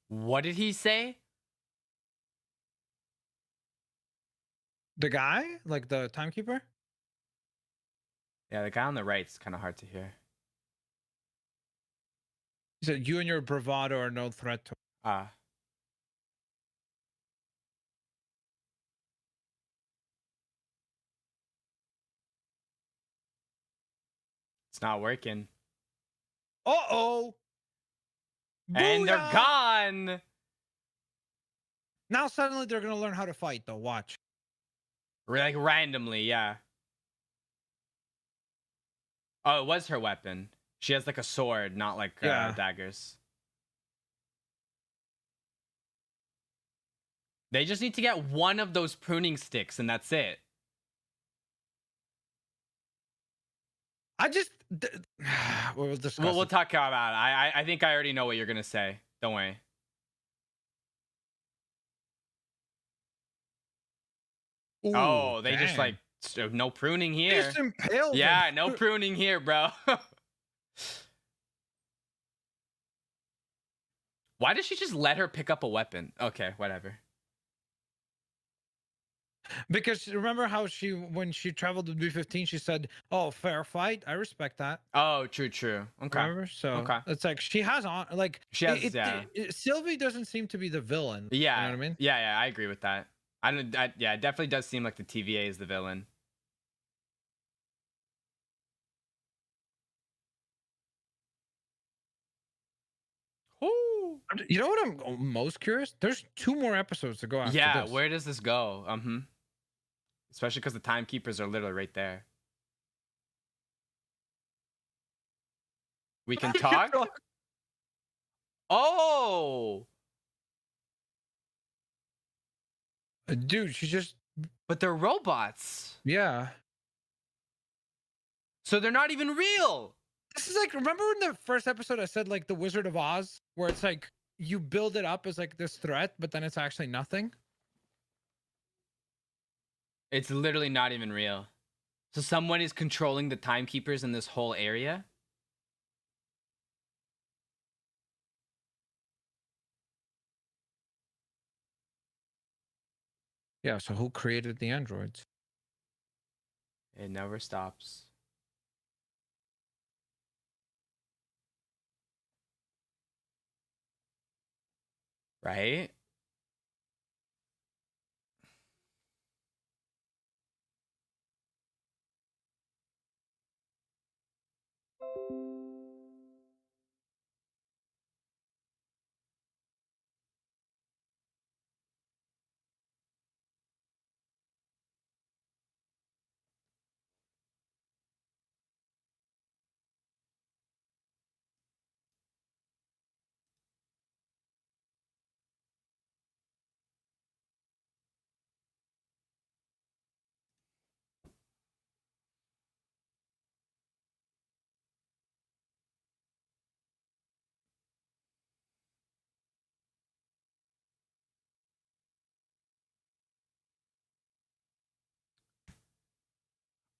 What did he say? The guy? Like the timekeeper? Yeah, the guy on the right's kind of hard to hear. He said, "You and your bravado are no threat to." Ah. It's not working. Uh-oh. And they're Booyah! gone. Now suddenly they're gonna learn how to fight, though. Watch. Like randomly, yeah. Oh, it was her weapon. She has like a sword, not like daggers. They just need to get one of those pruning sticks, and that's it. I just we'll discuss. We'll talk about it. I think I already know what you're gonna say. Don't worry. Ooh, oh, they dang. just like no pruning here. Just impaled yeah, him. no pruning here, bro. Why did she just let her pick up a weapon? Okay, whatever. Because remember how when she traveled with B-15, she said, "Oh, fair fight. I respect that." Oh, true. Okay. Remember? So okay. it's like she has on like she has. Sylvie doesn't seem to be the villain. Yeah, you know what I mean? Yeah, I agree with that. Yeah, it definitely does seem like the TVA is the villain. Ooh. You know what I'm most curious? There's 2 more episodes to go after this. Where does this go? Especially because the timekeepers are literally right there. We can talk? Oh! Dude, she just... But they're robots. Yeah. So they're not even real. This is like, remember in the first episode I said like the Wizard of Oz, where it's like you build it up as like this threat, but then it's actually nothing? It's literally not even real. So someone is controlling the timekeepers in this whole area? Yeah, so who created the androids? It never stops. Right?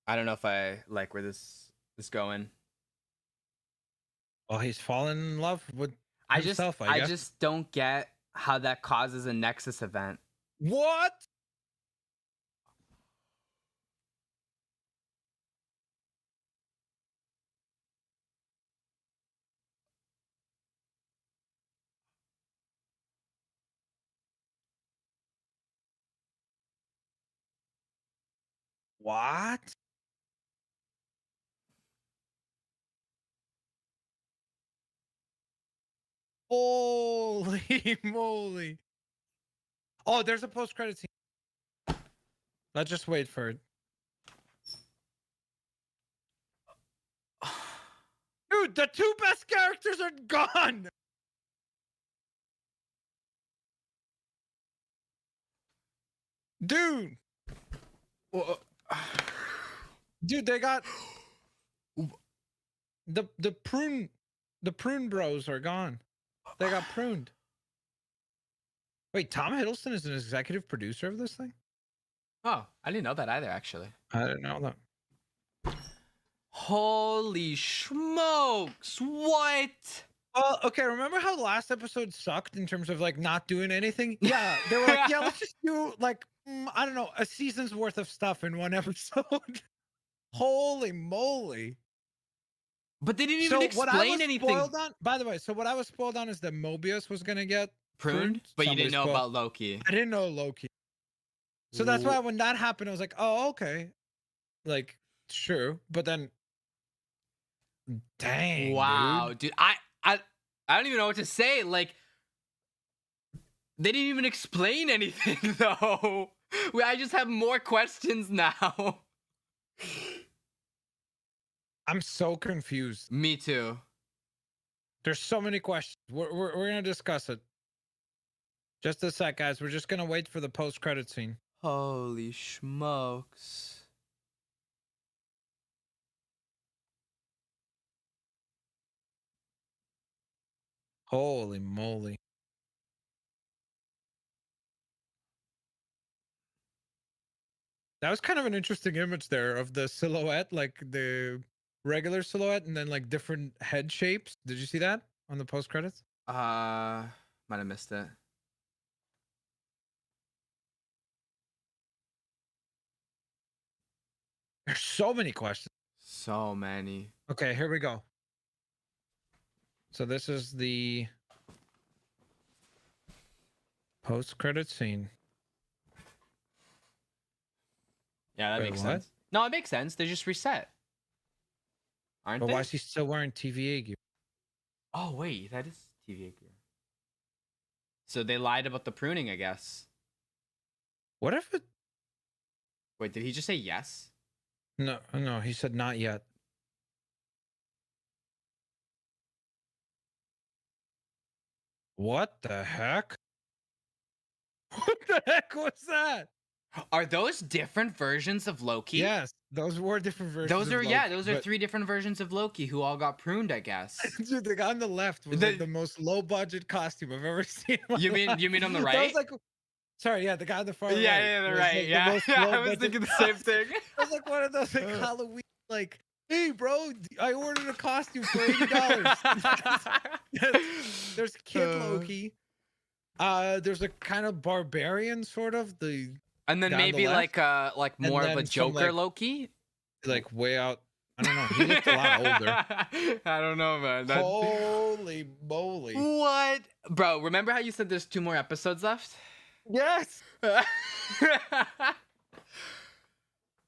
I don't know if I like where this is going. Well, he's fallen in love with himself, I guess. I just don't get how that causes a Nexus event. What? What? Holy moly. Oh, there's a post-credit scene. Let's just wait for it. Dude, the 2 best characters are gone. Dude. Dude, they got the prune bros are gone. They got pruned. Wait, Tom Hiddleston is an executive producer of this thing? Oh, I didn't know that either, actually. I didn't know that. Holy smokes! What? Well, okay, remember how the last episode sucked in terms of like not doing anything? Yeah, they were like, yeah, let's just do like, I don't know, a season's worth of stuff in one episode. Holy moly. But they didn't even explain anything. By the way, so what I was spoiled on is that Mobius was gonna get Pruned, but you didn't know about Loki. I didn't know Loki. So that's why when that happened, I was like, oh, okay. Like, sure. But then dang. Wow, dude. I don't even know what to say. Like, they didn't even explain anything though. I just have more questions now. I'm so confused. Me too. There's so many questions. We're gonna discuss it. Just a sec, guys. We're just gonna wait for the post-credit scene. Holy smokes. Holy moly. That was kind of an interesting image there of the silhouette, like the regular silhouette and then like different head shapes. Did you see that on the post credits? Might have missed it. There's so many questions. So many. Okay, here we go. So this is the post-credit scene. Yeah, that makes sense. No, it makes sense. They just reset. Aren't they? But why is he still wearing TVA gear? Oh, wait. That is TVA gear. So they lied about the pruning, I guess. What if it... Wait, did he just say yes? No, he said not yet. What the heck? What the heck was that? Are those different versions of Loki? Yes, those were different versions. Those are of Loki, those are 3 different versions of Loki who all got pruned, I guess. Dude, the guy on the left was like the most low budget costume I've ever seen. You mean on the right? That was like, sorry, yeah, the guy on the far right. Yeah, the right. Like yeah, I was thinking the same thing. I was like one of those like Halloween, like, hey, bro, I ordered a costume for $80. There's Kid Loki. There's a kind of barbarian sort of and then maybe like more of a Joker Loki, like way out. I don't know. He looked a lot older. I don't know, man. Holy moly! What, bro? Remember how you said there's 2 more episodes left? Yes.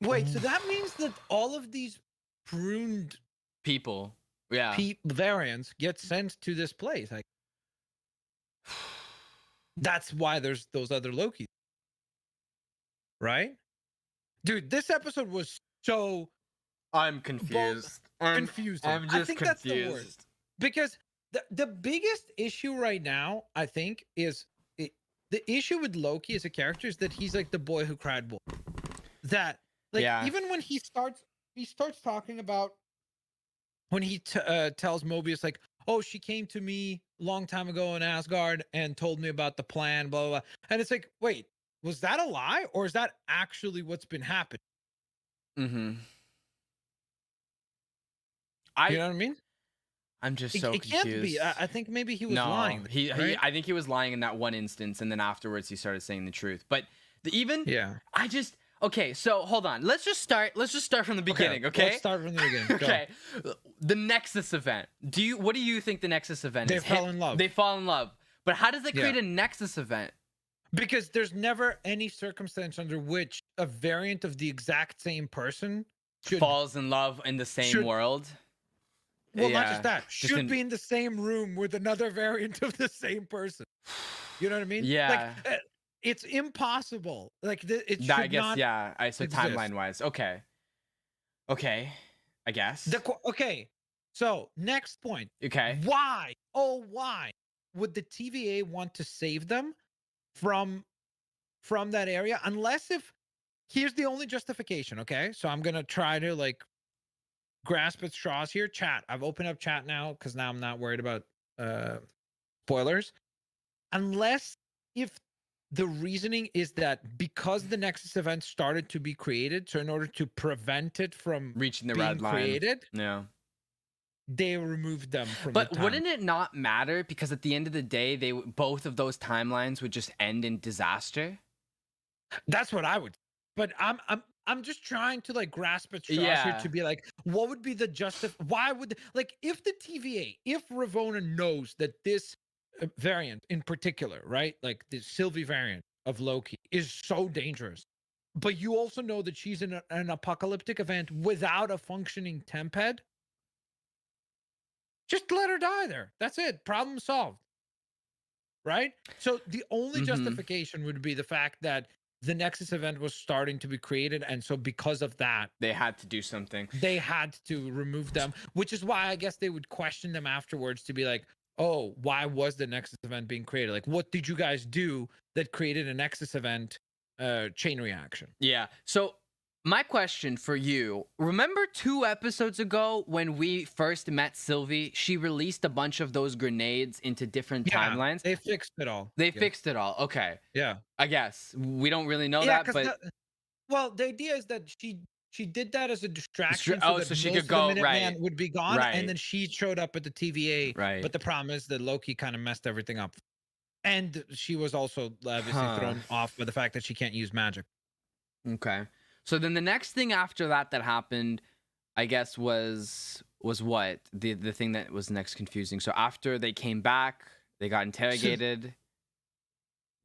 Wait, so that means that all of these pruned people, variants get sent to this place. Like, that's why there's those other Lokis, right? Dude, this episode was so... I'm confused. Confusing. I'm just I think confused. That's the word. Because the biggest issue right now, I think, is the issue with Loki as a character is that he's like the boy who cried wolf. That, like, even when he starts talking about when he tells Mobius, like, oh, she came to me a long time ago in Asgard and told me about the plan, blah, blah, blah. And it's like, wait, was that a lie? Or is that actually what's been happening? Mm-hmm. You know what I mean? I'm just so confused. It can't be. I think maybe he was lying. I think he was lying in that one instance, and then afterwards he started saying the truth. But okay, so hold on. Let's just start from the beginning, okay? Let's start from the beginning. Okay. The Nexus event. What do you think the Nexus event is? They fall in love. They fall in love. But how does it create a Nexus event? Because there's never any circumstance under which a variant of the exact same person falls in love in the same world. Well, not just that. Should be in the same room with another variant of the same person. You know what I mean? Yeah. Like, it's impossible. Like, it should I guess, not so timeline-wise. Okay, I guess. Okay. So, next point. Okay. Why would the TVA want to save them from that area? Unless here's the only justification, okay? So, I'm going to try to, like, grasp at straws here. Chat. I've opened up chat now because now I'm not worried about spoilers. Unless if the reasoning is that because the Nexus event started to be created, so in order to prevent it from reaching the being red line, created, they removed them from But the time. Wouldn't it not matter? Because at the end of the day, both of those timelines would just end in disaster. That's what I would. But I'm just trying to like grasp at straws here Yeah. to be like, what would be the why would like if the TVA, if Ravonna knows that this variant in particular, right? Like the Sylvie variant of Loki is so dangerous. But you also know that she's in an apocalyptic event without a functioning temp head. Just let her die there. That's it. Problem solved. Right? So the only justification would be the fact that the Nexus event was starting to be created. And so because of that, They had to do something. they had to remove them, which is why I guess they would question them afterwards to be like, oh, why was the Nexus event being created? Like, what did you guys do that created a Nexus event chain reaction? Yeah. So my question for you, remember 2 episodes ago when we first met Sylvie, she released a bunch of those grenades into different timelines? They fixed it all. They fixed it all. Okay. Yeah. I guess. We don't really know that, but well, the idea is that she did that as a distraction so that she most could go, of the Minuteman would be gone, Right. and then she showed up at the TVA. Right. But the problem is that Loki kind of messed everything up. And she was also obviously thrown off by the fact that she can't use magic. Okay. So then the next thing after that happened, I guess, was what? The thing that was next confusing. So after they came back, they got interrogated.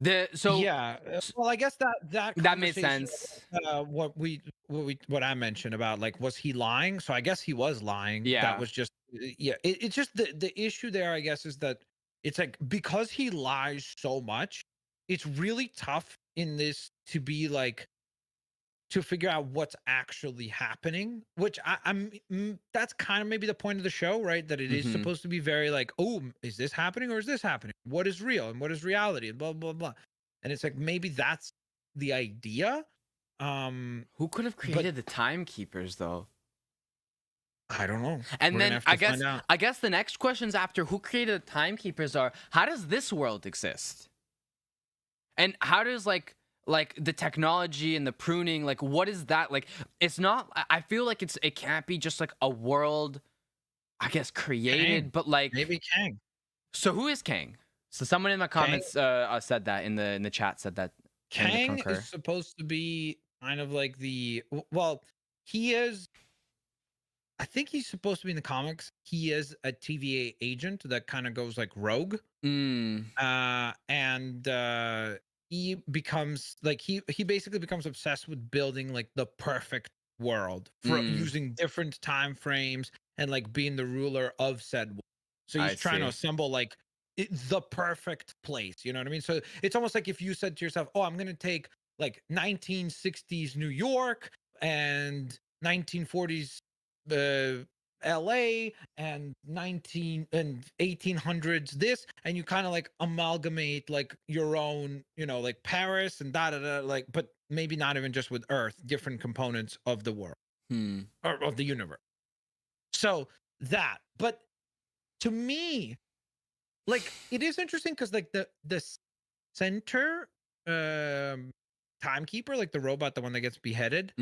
Yeah. Well, I guess that made sense. What I mentioned about like, was he lying? So I guess he was lying. Yeah. That was just it's just the issue there, I guess, is that it's like because he lies so much, it's really tough in this to be like to figure out what's actually happening, which I'm that's kind of maybe the point of the show, right? That it is supposed to be very like, oh, is this happening or is this happening? What is real and what is reality and blah blah blah. And it's like maybe that's the idea. Who could have created the timekeepers though? I don't know. And then I guess the next questions after who created the timekeepers are, how does this world exist? And how does like the technology and the pruning, like what is that? Like it's not, I feel like it can't be just like a world, I guess, created, Kang. but like maybe Kang. So who is Kang? So someone in the comments said that in the chat said that Kang is supposed to be kind of like he is, I think he's supposed to be in the comics. He is a TVA agent that kind of goes like rogue. He becomes like he basically becomes obsessed with building like the perfect world for using different time frames and like being the ruler of said world. So he's trying to assemble like the perfect place, you know what I mean? So it's almost like if you said to yourself, oh, I'm gonna take like 1960s New York and 1940s LA and 1800s this, and you kind of like amalgamate like your own, you know, like Paris and like, but maybe not even just with Earth, different components of the world or of the universe. So that, but to me, like it is interesting because like the center timekeeper, like the robot, the one that gets beheaded,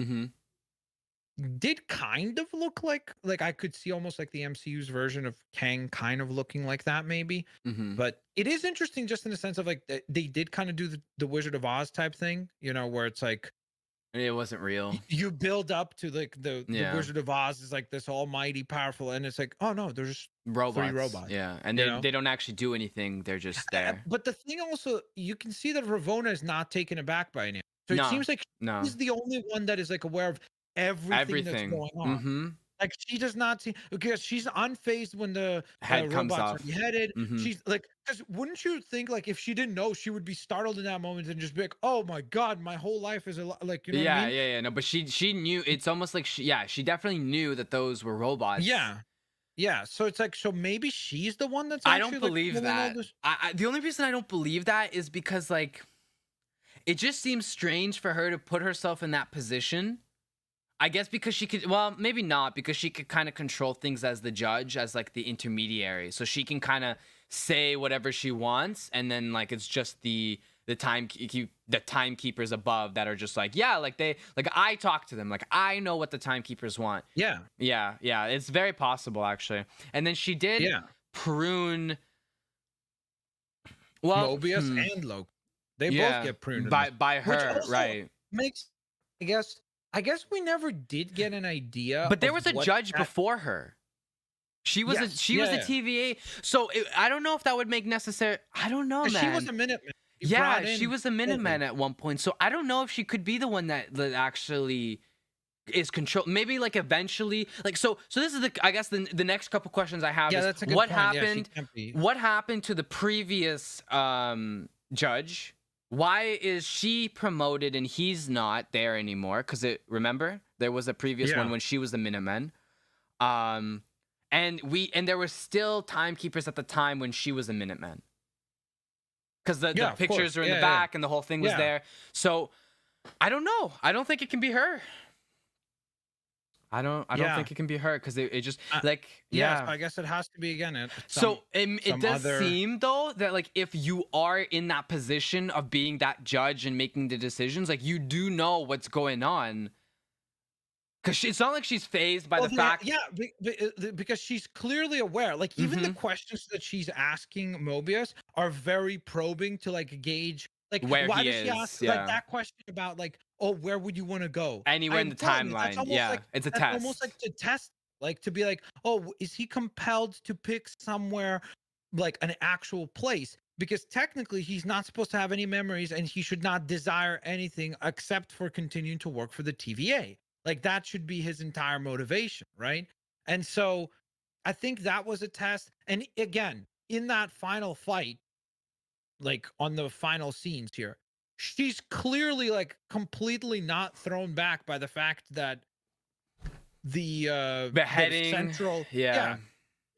did kind of look like I could see almost like the MCU's version of Kang kind of looking like that maybe. But it is interesting just in the sense of like they did kind of do the Wizard of Oz type thing, you know, where it's like it wasn't real. You build up to like the Wizard of Oz is like this almighty powerful, and it's like, oh no, there's just robots. 3 robots. Yeah, and they don't actually do anything. They're just there. But the thing also, you can see that Ravonna is not taken aback by anything. So it seems like she's the only one that is like aware of everything that's going on. Like she does not see, because she's unfazed when the head comes robots off. are beheaded. She's like, because wouldn't you think like if she didn't know, she would be startled in that moment and just be like, oh my god, my whole life is like, you know what I mean? Yeah. No, but she knew. It's almost like she definitely knew that those were robots. Yeah. So it's like, so maybe she's the one that's. I don't believe that. The only reason I don't believe that is because like, it just seems strange for her to put herself in that position. I guess because she could, well, maybe not, because she could kind of control things as the judge, as like the intermediary. So she can kind of say whatever she wants, and then like it's just the timekeepers above that are just like, yeah, like I talk to them, like I know what the timekeepers want. Yeah. It's very possible actually. And then she did prune. Well, Mobius and Loki, they both get pruned by her, right? Makes, I guess, I guess we never did get an idea. But there of was a what judge that- before her. She was Yes, a yeah. TVA. So I don't know if that would make necessary. I don't know, 'Cause man. she was a Minuteman. You Yeah, brought she in was a Sylvie. Minuteman at one point. So I don't know if she could be the one that actually is control. Maybe like eventually, like so. So this is I guess the next couple questions I have Yeah, is that's a good what point. Yeah, she happened. can't be. What happened to the previous judge? Why is she promoted and he's not there anymore? Because remember there was a previous one when she was the Minutemen. And there were still timekeepers at the time when she was a Minuteman. Because the pictures are in the back and the whole thing was there. So I don't know. I don't think it can be her. I don't think it can be her because it just like Yeah, so I guess it has to be again. It does seem though that like if you are in that position of being that judge and making the decisions, like you do know what's going on. Because it's not like she's phased by the fact. Yeah, because she's clearly aware. Like even the questions that she's asking Mobius are very probing to like gauge like where why he does she ask like that question about like, oh, where would you want to go? Anywhere in the timeline. Yeah, it's a test. Almost like to test, like to be like, oh, is he compelled to pick somewhere like an actual place? Because technically he's not supposed to have any memories and he should not desire anything except for continuing to work for the TVA. Like that should be his entire motivation, right? And so I think that was a test. And again, in that final fight, like on the final scenes here, she's clearly like completely not thrown back by the fact that the beheading central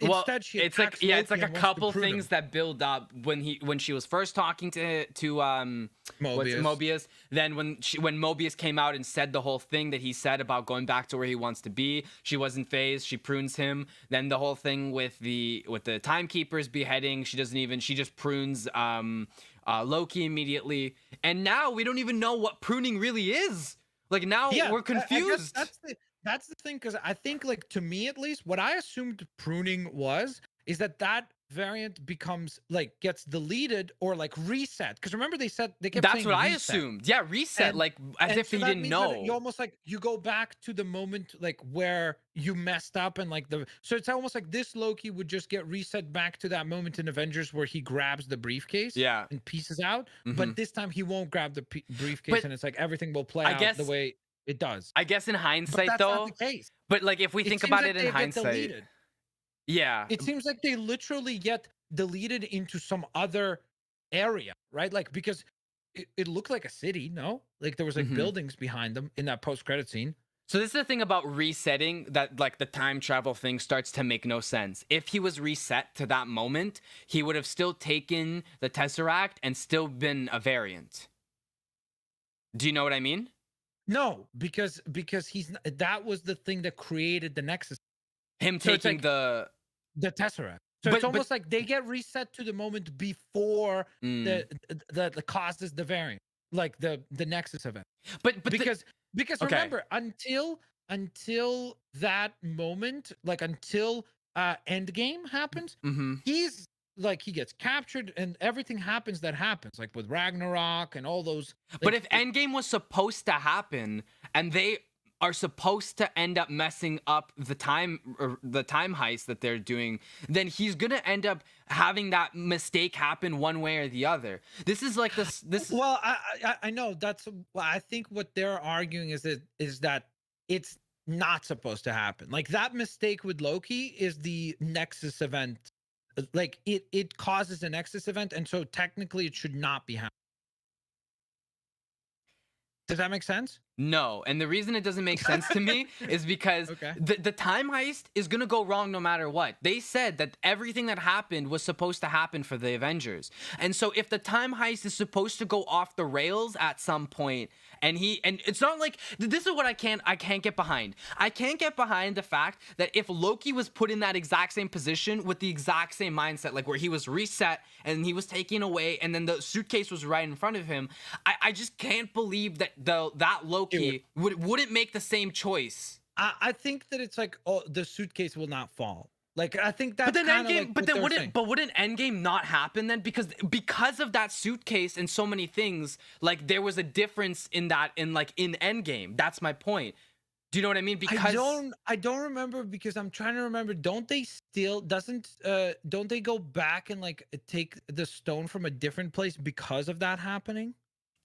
Instead, she it's like Loki it's like a and wants to couple prune things him. that build up when she was first talking to Mobius. Then when Mobius came out and said the whole thing that he said about going back to where he wants to be, she wasn't phased. She prunes him. Then the whole thing with the timekeepers beheading, she just prunes Loki immediately. And now we don't even know what pruning really is. Like now we're confused. That's the thing, because I think, like, to me at least, what I assumed pruning is that variant becomes like gets deleted or like reset. Because remember they kept that's saying what I reset. assumed. Yeah, reset, like as if he didn't know. You almost like you go back to the moment like where you messed up and like so it's almost like this Loki would just get reset back to that moment in Avengers where he grabs the briefcase and pieces out. But this time he won't grab the briefcase and it's like everything will play out the way it does. I guess in hindsight, but that's though, not the case. But like if we think about it in hindsight, it seems like they literally get deleted into some other area, right? Like because it looked like a city, no? Like there was like buildings behind them in that post-credit scene. So this is the thing about resetting, that like the time travel thing starts to make no sense. If he was reset to that moment, he would have still taken the Tesseract and still been a variant. Do you know what I mean? No, because that was the thing that created the Nexus. Him taking the Tesseract. So it's almost like they get reset to the moment before the causes the variant, like the Nexus event. But because remember, until that moment, like until Endgame happens, he's like he gets captured and everything happens that happens, like with Ragnarok and all those. Like, but if Endgame was supposed to happen and they are supposed to end up messing up the time heist that they're doing, then he's gonna end up having that mistake happen one way or the other. This is like this. Well, I know that's. Well, I think what they're arguing is that it's not supposed to happen. Like that mistake with Loki is the Nexus event. Like it causes a Nexus event, and so technically it should not be happening. Does that make sense? No, and the reason it doesn't make sense to me is because the time heist is gonna go wrong no matter what. They said that everything that happened was supposed to happen for the Avengers, and so if the time heist is supposed to go off the rails at some point, and it's not like this is what I can't get behind. I can't get behind the fact that if Loki was put in that exact same position with the exact same mindset, like where he was reset and he was taken away, and then the suitcase was right in front of him, I just can't believe that that Loki wouldn't make the same choice. I think that it's like, oh, the suitcase will not fall. Like, I think that's but then kind of Endgame, like but what then they're saying. wouldn't Endgame not happen then? Because of that suitcase and so many things, like there was a difference in that in Endgame. That's my point. Do you know what I mean? Because I don't remember, because I'm trying to remember. Don't they don't they go back and like take the stone from a different place because of that happening?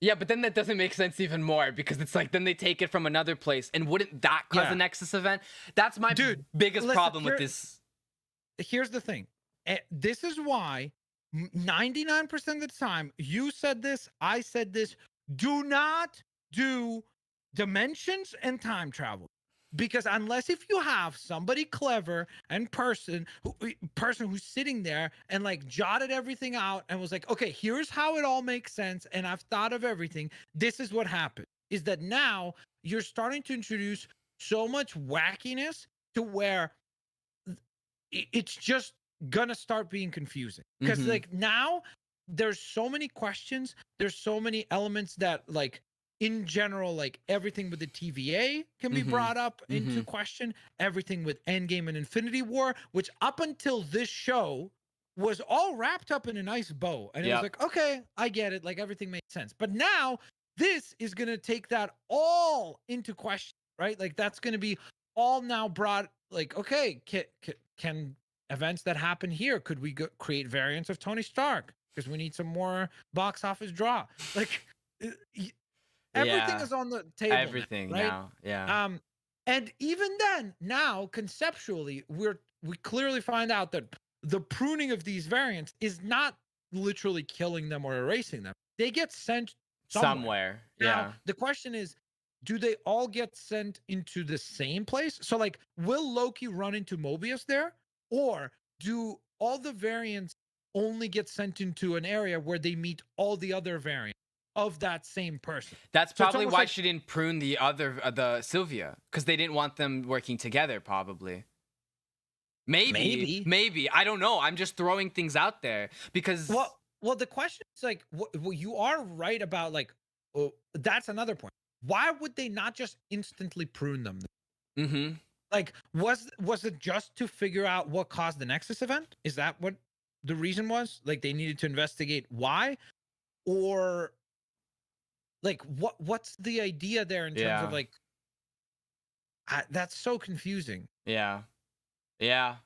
yeah, but then that doesn't make sense even more because it's like then they take it from another place, and wouldn't that cause a Yeah. Nexus event? That's my Dude, biggest listen, problem with this. here's the thing. This is why 99% of the time, you said this, I said this, do not do dimensions and time travel. Because unless if you have somebody clever and person who's sitting there and like jotted everything out and was like, okay, here's how it all makes sense, and I've thought of everything. This is what happened. Is that now you're starting to introduce so much wackiness to where it's just gonna start being confusing, because Mhm. like now there's so many questions, there's so many elements that like in general, like everything with the TVA can be Mhm. brought up into Mhm. question, everything with Endgame and Infinity War, which up until this show was all wrapped up in a nice bow, and it was Yep. like, okay, I get it, like everything makes sense. But now this is gonna take that all into question, right? Like that's gonna be all now brought, like, okay, can events that happen here, could we create variants of Tony Stark because we need some more box office draw? Like everything Yeah. is on the table now, Everything right? now. Yeah. And even then, now conceptually, we clearly find out that the pruning of these variants is not literally killing them or erasing them. They get sent somewhere. Now, Yeah. the question is, do they all get sent into the same place? So, like, will Loki run into Mobius there? Or do all the variants only get sent into an area where they meet all the other variants of that same person? That's So it's probably almost why like, she didn't prune the other the Sylvia, because they didn't want them working together. Probably. Maybe. maybe. Maybe. I don't know. I'm just throwing things out there because. Well, the question is like, well, you are right about like, oh, that's another point. Why would they not just instantly prune them? Mm-hmm. Like, was it just to figure out what caused the Nexus event? Is that what the reason was? Like, they needed to investigate why, or like what's the idea there in terms of Yeah. like, that's so confusing. Yeah. Yeah.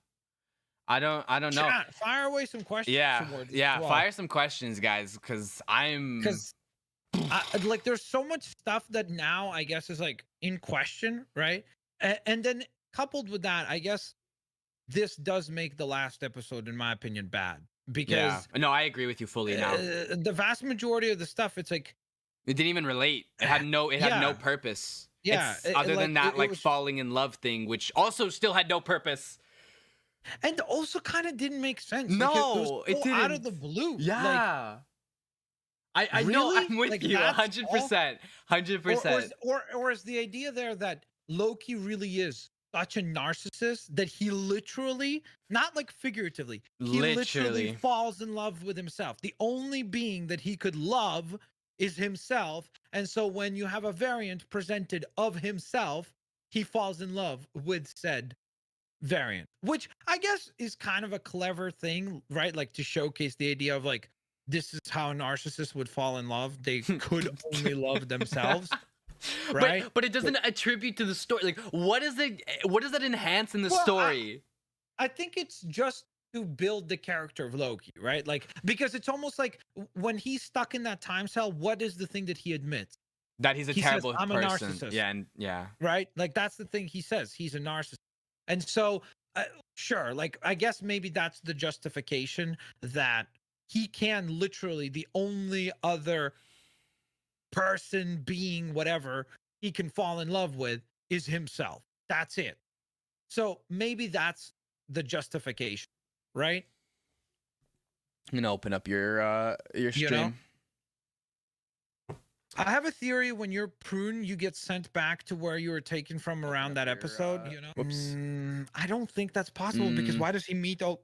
I don't know. Chat, fire away some questions Yeah. towards us Yeah. as well. Fire some questions, guys, because I'm. Because like there's so much stuff that now I guess is like in question, right? And then coupled with that, I guess this does make the last episode, in my opinion, bad, Yeah. because No, I agree with you fully now. the vast majority of the stuff, it's like, It didn't even relate. It had no. It had no yeah, purpose. yeah, It's other than that, it like was, falling in love thing, which also still had no purpose. and also kind of didn't make sense. Like it was No, it so out of didn't. the blue. Like, Yeah. I know. really? I'm with Like you. that's all? 100%. 100%. Or is the idea there that Loki really is such a narcissist that he literally, not like figuratively, he literally Literally. falls in love with himself. The only being that he could love is himself. And so when you have a variant presented of himself, he falls in love with said variant, which I guess is kind of a clever thing, right? Like to showcase the idea of like, this is how a narcissist would fall in love. They could only love themselves. Right? But it doesn't attribute to the story. Like, what does that enhance in the Well, story? I think it's just to build the character of Loki, right? Like, because it's almost like when he's stuck in that time cell, what is the thing that he admits? That he's a He says, terrible I'm a person. narcissist. Yeah, and yeah. Right? Like, that's the thing he says. He's a narcissist. And so, sure, like, I guess maybe that's the justification that he can literally, the only other person, being, whatever he can fall in love with is himself. That's it. So maybe that's the justification, right? I'm gonna open up your stream. You know? I have a theory: when you're pruned, you get sent back to where you were taken from around that episode. You know, whoops. I don't think that's possible, because why does he meet all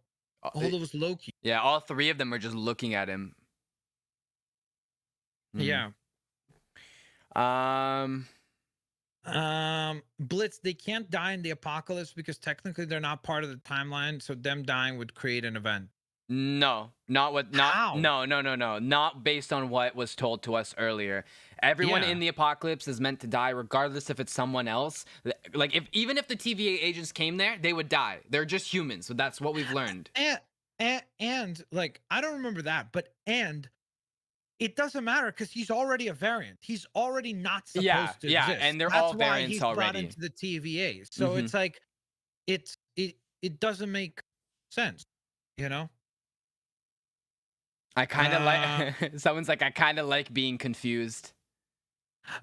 those Loki? Yeah, all three of them are just looking at him. Yeah. Blitz, they can't die in the apocalypse because technically they're not part of the timeline, so them dying would create an event. No, not what, not, How? no, not based on what was told to us earlier. Everyone Yeah. in the apocalypse is meant to die, regardless if it's someone else. Like, even if the TVA agents came there, they would die. They're just humans, so that's what we've learned. And like I don't remember that, but it doesn't matter because he's already a variant. He's already not Yeah, supposed to yeah, exist. and they're That's all why variants he's brought already. into the TVA. So Mhm. it's like it doesn't make sense, you know? I kind of Uh like. Someone's like, I kind of like being confused.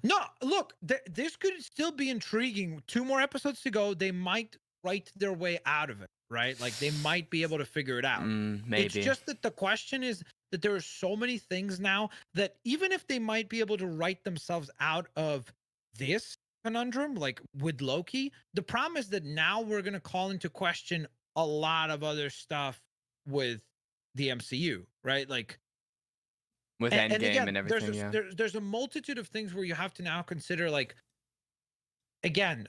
no, look, this could still be intriguing. 2 more episodes to go. They might write their way out of it, right? Like they might be able to figure it out. It's Maybe. just that the question is that there are so many things now that even if they might be able to write themselves out of this conundrum, like with Loki, the problem is that now we're going to call into question a lot of other stuff with the MCU, right? Like, With and Endgame again, and everything, yeah. there's a multitude of things where you have to now consider, like, again,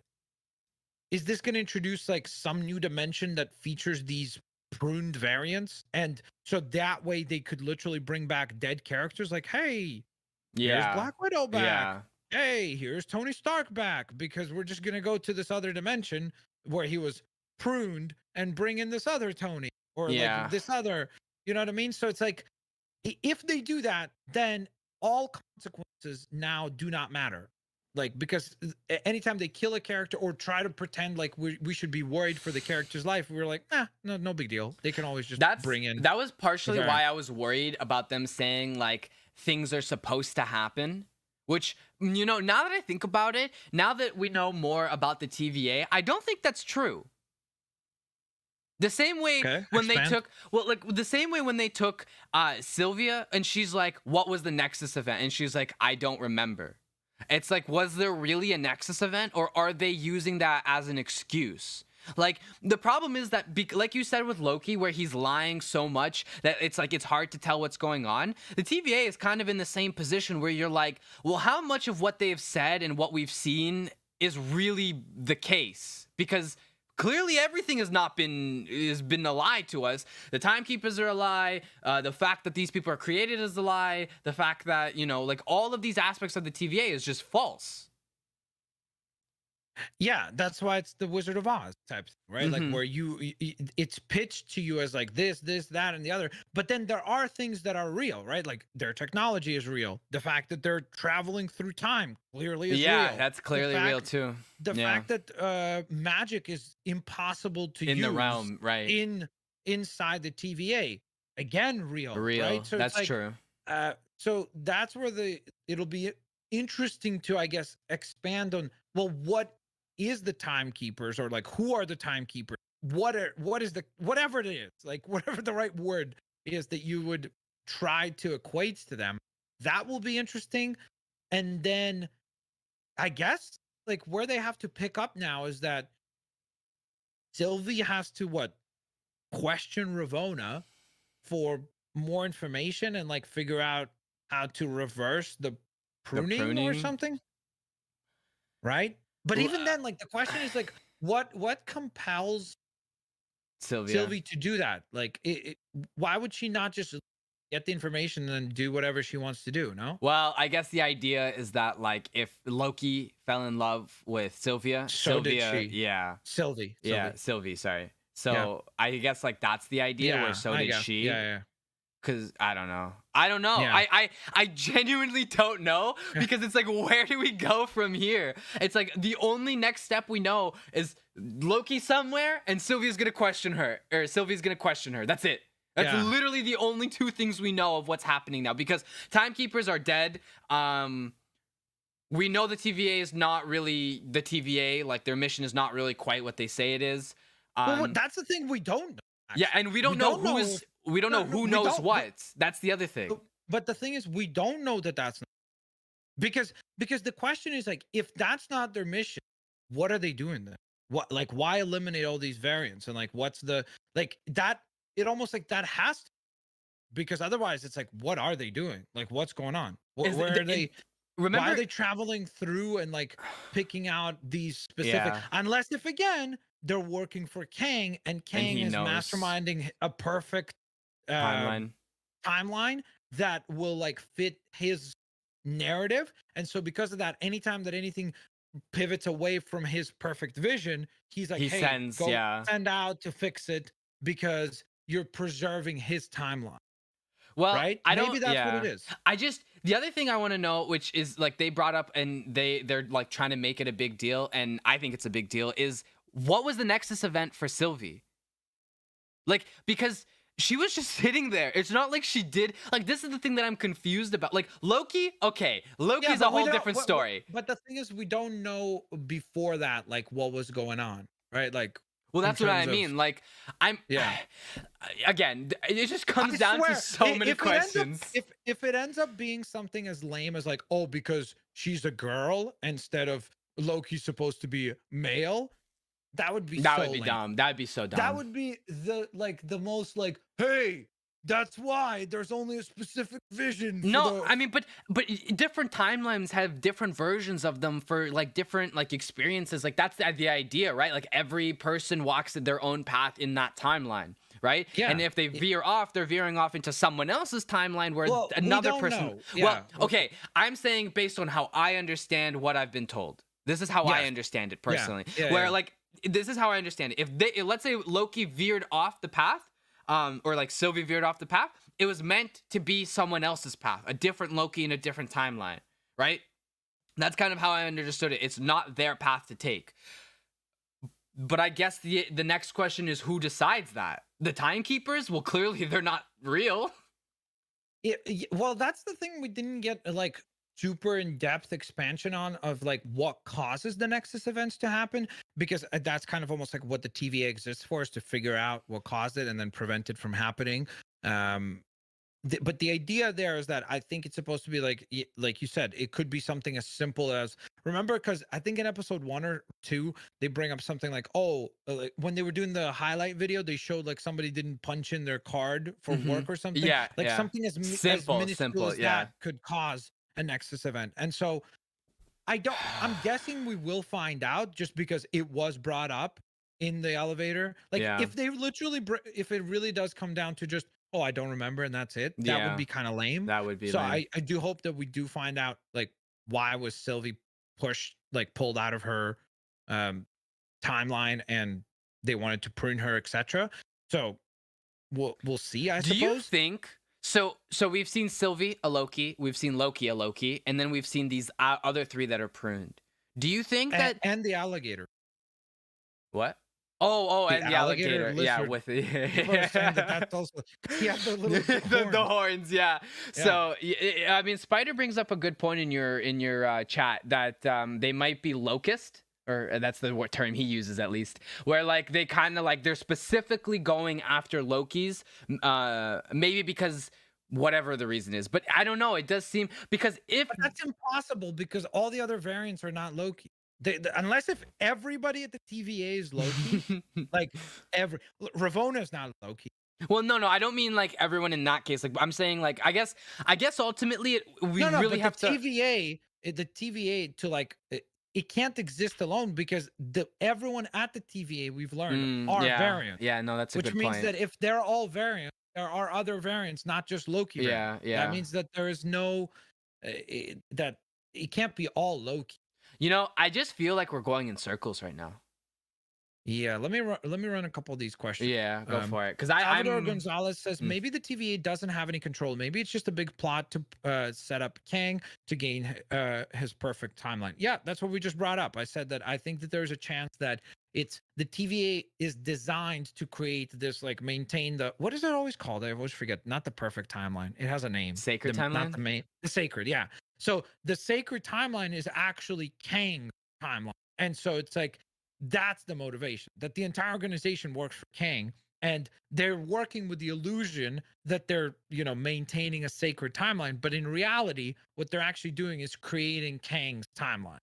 is this going to introduce like some new dimension that features these pruned variants? And so that way they could literally bring back dead characters like, hey, here's Yeah. Black Widow back. Yeah. Hey, here's Tony Stark back because we're just going to go to this other dimension where he was pruned and bring in this other Tony or like Yeah. this other, you know what I mean? So it's like, if they do that, then all consequences now do not matter. Like, because anytime they kill a character or try to pretend like we should be worried for the character's life, we're like, no big deal. They can always just bring in. That was partially the why I was worried about them saying like things are supposed to happen. Which, you know, now that I think about it, now that we know more about the TVA, I don't think that's true. The same way Okay, when expand. they took, well, like the same way when they took Sylvia and she's like, what was the Nexus event? And she's like, I don't remember. It's like, was there really a Nexus event, or are they using that as an excuse? Like, the problem is that, like you said with Loki, where he's lying so much that it's like it's hard to tell what's going on. The TVA is kind of in the same position where you're like, well, how much of what they've said and what we've seen is really the case? Because clearly everything has been a lie to us. The timekeepers are a lie. The fact that these people are created is a lie. The fact that, you know, like all of these aspects of the TVA is just false. Yeah, that's why it's the Wizard of Oz type thing, right? Like where it's pitched to you as like this, that, and the other. But then there are things that are real, right? Like their technology is real. The fact that they're traveling through time clearly is real. Yeah, that's clearly real too. The fact that magic is impossible to use in the realm, right? Inside the TVA, again, real. Right? So that's it's like, true. so that's where it'll be interesting to, I guess, expand on, well, what is the timekeepers, or like who are the timekeepers? What is the, whatever it is, like whatever the right word is that you would try to equate to them, that will be interesting. And then I guess like where they have to pick up now is that Sylvie has to question Ravonna for more information and like figure out how to reverse the pruning or something, right? But even then, like the question is like, what compels Sylvie to do that? Like, why would she not just get the information and then do whatever she wants to do? No. Well, I guess the idea is that like if Loki fell in love with Sylvia, Sylvia, did she. Yeah. Sylvie. Yeah, Sylvie. Sorry. So I guess like that's the idea. Yeah, where so did she. Yeah. Cause I don't know. Yeah. I genuinely don't know, because it's like, where do we go from here? It's like the only next step we know is Loki somewhere and Sylvia's gonna question her, or Sylvie's gonna question her. That's it. That's literally the only two things we know of what's happening now, because timekeepers are dead. We know the TVA is not really the TVA. Like their mission is not really quite what they say it is. Well, that's the thing we don't know. Actually. Yeah, and we don't know who knows what. That's the other thing. But the thing is, we don't know that that's not, because the question is like, if that's not their mission, what are they doing then? What, like, why eliminate all these variants? And like, what's the, like that? It almost like that has to, because otherwise it's like, what are they doing? Like, what's going on? Where are they? remember Why are they traveling through and like picking out these specific? Yeah. Unless if again they're working for Kang and Kang he is knows masterminding a perfect timeline. timeline that will like fit his narrative, and so because of that, anytime that anything pivots away from his perfect vision, he's like, He hey, sends, go yeah. send out to fix it because you're preserving his timeline. Well, Right? I Maybe don't. that's what it Yeah, is. I just the other thing I want to know, which is like they brought up and they're like trying to make it a big deal, and I think it's a big deal. Is what was the Nexus event for Sylvie? Like, because she was just sitting there. It's not like she did. Like, this is the thing that I'm confused about. Like, Loki, okay, Loki's a whole different story. But the thing is, we don't know before that, like what was going on, right? Like, Well, in that's what I terms of- mean. Like, I'm Yeah. again, it just comes I down to swear, so many if it ends up- questions. if it ends up being something as lame as like, oh, because she's a girl instead of Loki's supposed to be male, that would be That so would be lame. dumb. That would be so dumb. That would be the most like, hey, that's why there's only a specific vision. No, I mean, but different timelines have different versions of them for like different like experiences. Like that's the idea, right? Like every person walks their own path in that timeline, right? Yeah. And if they veer off, they're veering off into someone else's timeline where Well, we another don't person. know. Yeah. Well, okay, I'm saying based on how I understand what I've been told. This is how I Yes. understand it Yeah. personally. Yeah, Where yeah. like this is how I understand it. If let's say Loki veered off the path, or like Sylvie veered off the path, it was meant to be someone else's path, a different Loki in a different timeline, right? That's kind of how I understood it. It's not their path to take. But I guess the next question is who decides that? The timekeepers? Well, clearly they're not real. Well, that's the thing we didn't get like super in-depth expansion on of like what causes the Nexus events to happen, because that's kind of almost like what the TVA exists for, is to figure out what caused it and then prevent it from happening. But the idea there is that I think it's supposed to be like you said, it could be something as simple as, remember, because I think in episode 1 or 2 they bring up something like, oh, like when they were doing the highlight video, they showed like somebody didn't punch in their card for work or something. Yeah, Like yeah. something as Simple, minuscule as yeah. that could cause a Nexus event. And so I'm guessing we will find out, just because it was brought up in the elevator. Like Yeah. if they literally if it really does come down to just, oh, I don't remember and that's it, that Yeah. would be kind of lame. That would be So lame. I do hope that we do find out like why was Sylvie pulled out of her timeline and they wanted to prune her, etc. So we'll see, I Do suppose. you think so we've seen Sylvie a Loki, we've seen Loki a Loki, and then we've seen these other 3 that are pruned. Do you think that and the alligator. what? Oh, The and the alligator. Yeah, lizard. with People are saying that that's also, yeah, the little the horns, yeah. Yeah. So I mean, Spider brings up a good point in your chat that they might be locust, or that's the term he uses at least, where like they kind of like they're specifically going after Lokis, maybe because whatever the reason is, but I don't know. It does seem, because if But that's impossible, because all the other variants are not Loki. Unless if everybody at the TVA is Loki, like Ravonna is not Loki. Well, no, I don't mean like everyone in that case. Like I'm saying, like I guess ultimately we really have to. TVA, the TVA to like it can't exist alone, because everyone at the TVA we've learned are variants. Yeah, no, that's a good point. Which means that if they're all variants, there are other variants, not just Loki. Yeah, yeah. That means that there is no that it can't be all Loki. You know, I just feel like we're going in circles right now. Yeah, let me run a couple of these questions. Yeah, go for it. Because Salvador Gonzalez says maybe the TVA doesn't have any control. Maybe it's just a big plot to set up Kang to gain his perfect timeline. Yeah, that's what we just brought up. I said that I think that there's a chance that it's the TVA is designed to create this, like, maintain the, what is it always called? I always forget. Not the perfect timeline. It has a name. Sacred timeline? Not the sacred, yeah. So the sacred timeline is actually Kang's timeline. And so it's like, that's the motivation, that the entire organization works for Kang, and they're working with the illusion that they're, maintaining a sacred timeline. But in reality, what they're actually doing is creating Kang's timeline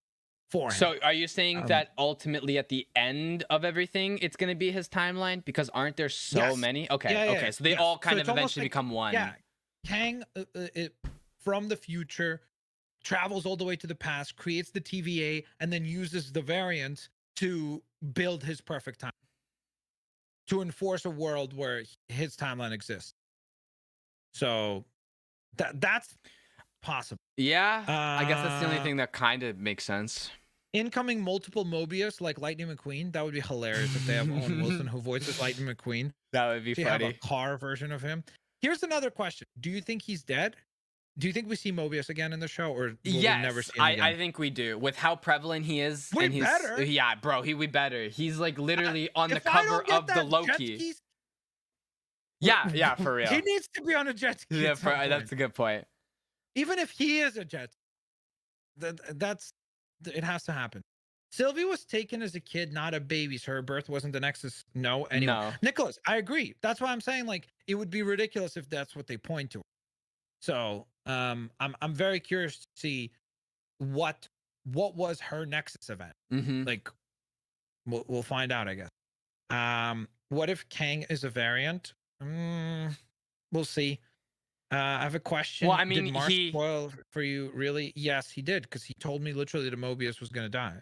for him. So are you saying that ultimately at the end of everything, it's going to be his timeline? Because aren't there so many? Okay. Yeah, okay. So they all kind of it's almost eventually become one. Yeah. Kang from the future travels all the way to the past, creates the TVA, and then uses the variant to build his perfect time, to enforce a world where his timeline exists. So that's possible. Yeah, I guess that's the only thing that kind of makes sense. Incoming multiple Mobius like Lightning McQueen. That would be hilarious if they have Owen Wilson who voices Lightning McQueen. That would be They funny. have a car version of him. Here's another question: do you think he's dead? Do you think we see Mobius again in the show, or will we never see him again? I think we do. With how prevalent he is, We better. Yeah, bro, we better. He's like literally on the cover of the Loki. Yeah, for real. He needs to be on a jet ski. Yeah, that's a good point. Even if he is a jet, it has to happen. Sylvie was taken as a kid, not a baby. So her birth wasn't the Nexus. No, anyway. No. Nicholas, I agree. That's why I'm saying like it would be ridiculous if that's what they point to. So I'm very curious to see what was her Nexus event. Like we'll find out, I guess. What if Kang is a variant? We'll see. I have a question. Well, I mean, did Mark spoil for you? Really? Yes, he did, because he told me literally that Mobius was gonna die.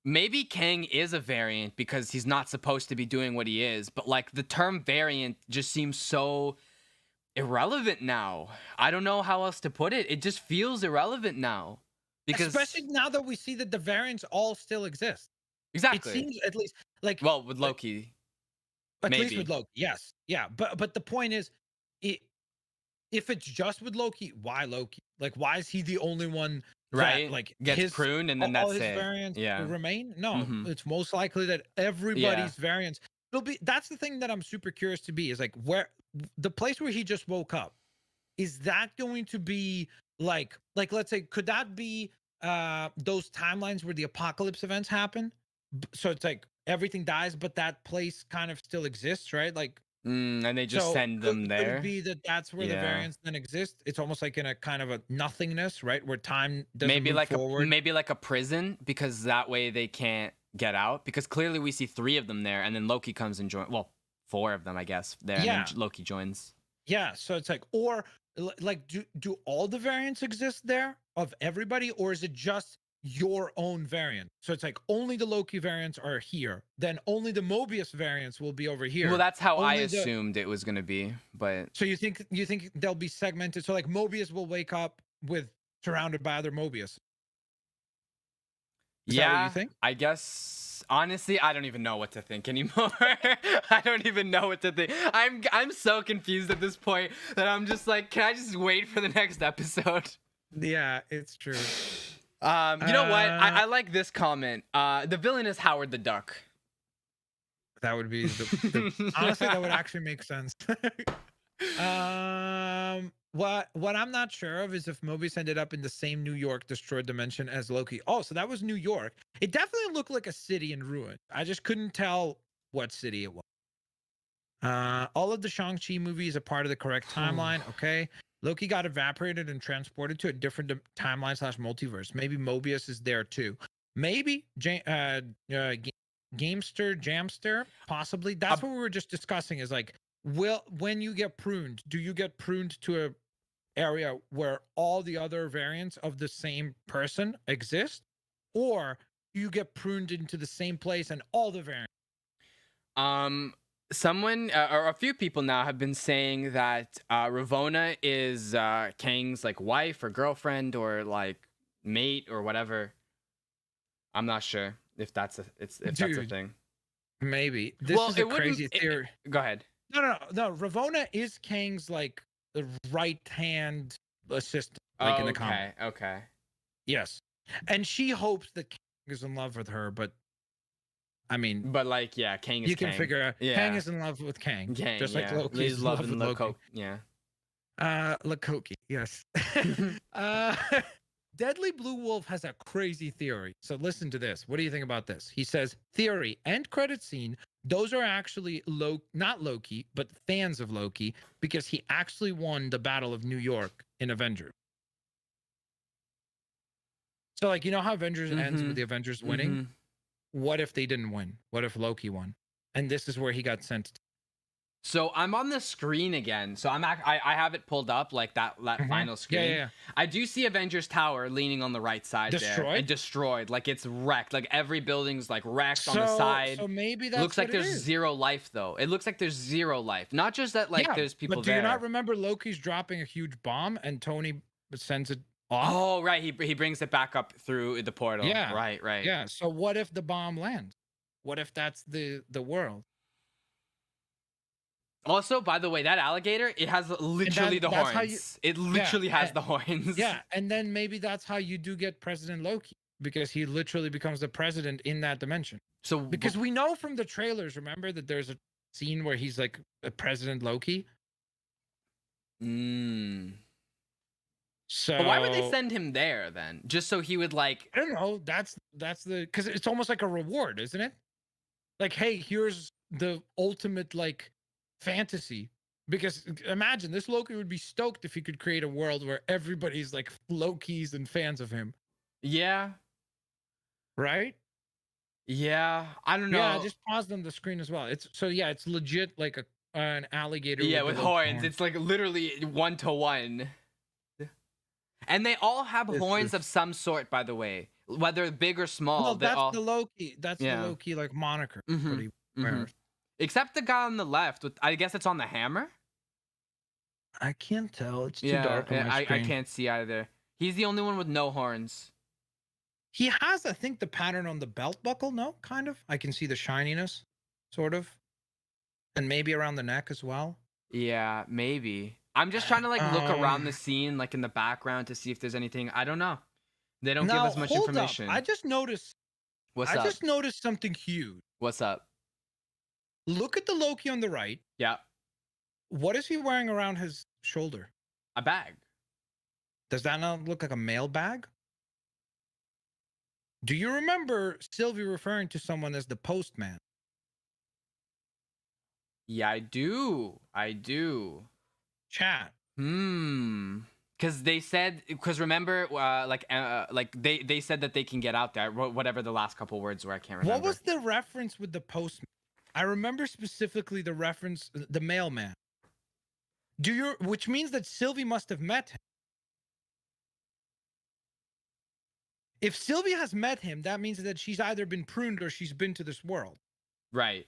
Maybe Kang is a variant because he's not supposed to be doing what he is, but like the term variant just seems so irrelevant now. I don't know how else to put it. It just feels irrelevant now. Because especially now that we see that the variants all still exist. Exactly. It seems at least like with Loki. At least with Loki, yes. Yeah. But the point is, if it's just with Loki, why Loki? Like, why is he the only one that like gets pruned and then all that's his it? variants remain? No, it's most likely that everybody's variants. It'll be. That's the thing that I'm super curious to be is like where the place where he just woke up. Is that going to be like let's say, could that be those timelines where the apocalypse events happen? So it's like everything dies, but that place kind of still exists, right? Like. And they just send them there. Could it be that's where the variants then exist? It's almost like in a kind of a nothingness, right? Where time doesn't move forward. Maybe like a prison, because that way they can't get out. Because clearly we see 3 of them there, and then Loki comes and joins. Well, 4 of them, I guess. There, and then Loki joins. Yeah, so it's like, or like, do all the variants exist there of everybody, or is it just your own variant? So it's like only the Loki variants are here, then only the Mobius variants will be over here. Well, that's how I assumed it was going to be, but so you think they'll be segmented, so like Mobius will wake up surrounded by other Mobius? Is that what you think? I guess honestly I don't even know what to think anymore. I don't even know what to think. I'm so confused at this point that I'm just like, can I just wait for the next episode? Yeah, it's true. You know what? I like this comment. The villain is Howard the Duck. That would be honestly, that would actually make sense. What I'm not sure of is if Mobius ended up in the same New York destroyed dimension as Loki. Oh, so that was New York. It definitely looked like a city in ruin. I just couldn't tell what city it was. All of the Shang-Chi movies are part of the correct timeline. Okay. Loki got evaporated and transported to a different timeline / multiverse. Maybe Mobius is there too. Maybe Jamster, possibly. That's what we were just discussing. Is like, when you get pruned, do you get pruned to a area where all the other variants of the same person exist, or do you get pruned into the same place and all the variants? Someone or a few people now have been saying that Ravonna is Kang's like wife or girlfriend or like mate or whatever. I'm not sure if that's a thing. Maybe this is a crazy theory. Go ahead. No. Ravonna is Kang's like the right hand assistant, like in the comic. Okay. Yes, and she hopes that Kang is in love with her, but. I mean, but like, yeah, Kang is. You can Kang. figure out. Yeah. Kang is in love with Kang. Just like Loki is in love with Loki. Yeah. Loki. Yes. Deadly Blue Wolf has a crazy theory. So listen to this. What do you think about this? He says, theory, end credit scene. Those are actually not Loki, but fans of Loki, because he actually won the Battle of New York in Avengers. So like, you know how Avengers ends with the Avengers winning? What if they didn't win? What if Loki won? And this is where he got sent. So I'm on the screen again. So I have it pulled up like that final screen. Yeah. I do see Avengers Tower leaning on the right side there and destroyed. Like it's wrecked. Like every building's like wrecked on the side. So maybe that's looks like there's zero life though. It looks like there's zero life. Not just that like there's people there. But do you not remember Loki's dropping a huge bomb and Tony sends it off? Oh right, he brings it back up through the portal. Yeah. Right. Yeah. So what if the bomb lands? What if that's the world? Also, by the way, that alligator, it has literally the horns. It literally has the horns. Yeah, and then maybe that's how you do get President Loki, because he literally becomes the president in that dimension. So because we know from the trailers, remember that there's a scene where he's like a President Loki. So but why would they send him there then? Just so he would like I don't know. That's the because it's almost like a reward, isn't it? Like, hey, here's the ultimate like fantasy. Because imagine this Loki would be stoked if he could create a world where everybody's like Lokis and fans of him. Yeah. Right? Yeah. I don't know. Yeah, just paused on the screen as well. It's legit like an alligator. Yeah, with horns. It's like literally 1-to-1. And they all have horns of some sort, by the way, whether big or small. Well, that's the Loki. That's the Loki like moniker. Except the guy on the left. I guess it's on the hammer. I can't tell. It's too dark on my screen. I can't see either. He's the only one with no horns. He has, I think, the pattern on the belt buckle. No, kind of. I can see the shininess, sort of, and maybe around the neck as well. Yeah, maybe. I'm just trying to like look around the scene, like in the background, to see if there's anything. I don't know. They don't give us much information. I just noticed. What's up? I just noticed something huge. What's up? Look at the Loki on the right. Yeah. What is he wearing around his shoulder? A bag. Does that not look like a mail bag? Do you remember Sylvie referring to someone as the postman? Yeah, I do. Chat. Because they said, remember, they said that they can get out there. Whatever the last couple words were, I can't remember. What was the reference with the postman? I remember specifically the reference, the mailman. Which means that Sylvie must have met him. If Sylvie has met him, that means that she's either been pruned or she's been to this world. Right.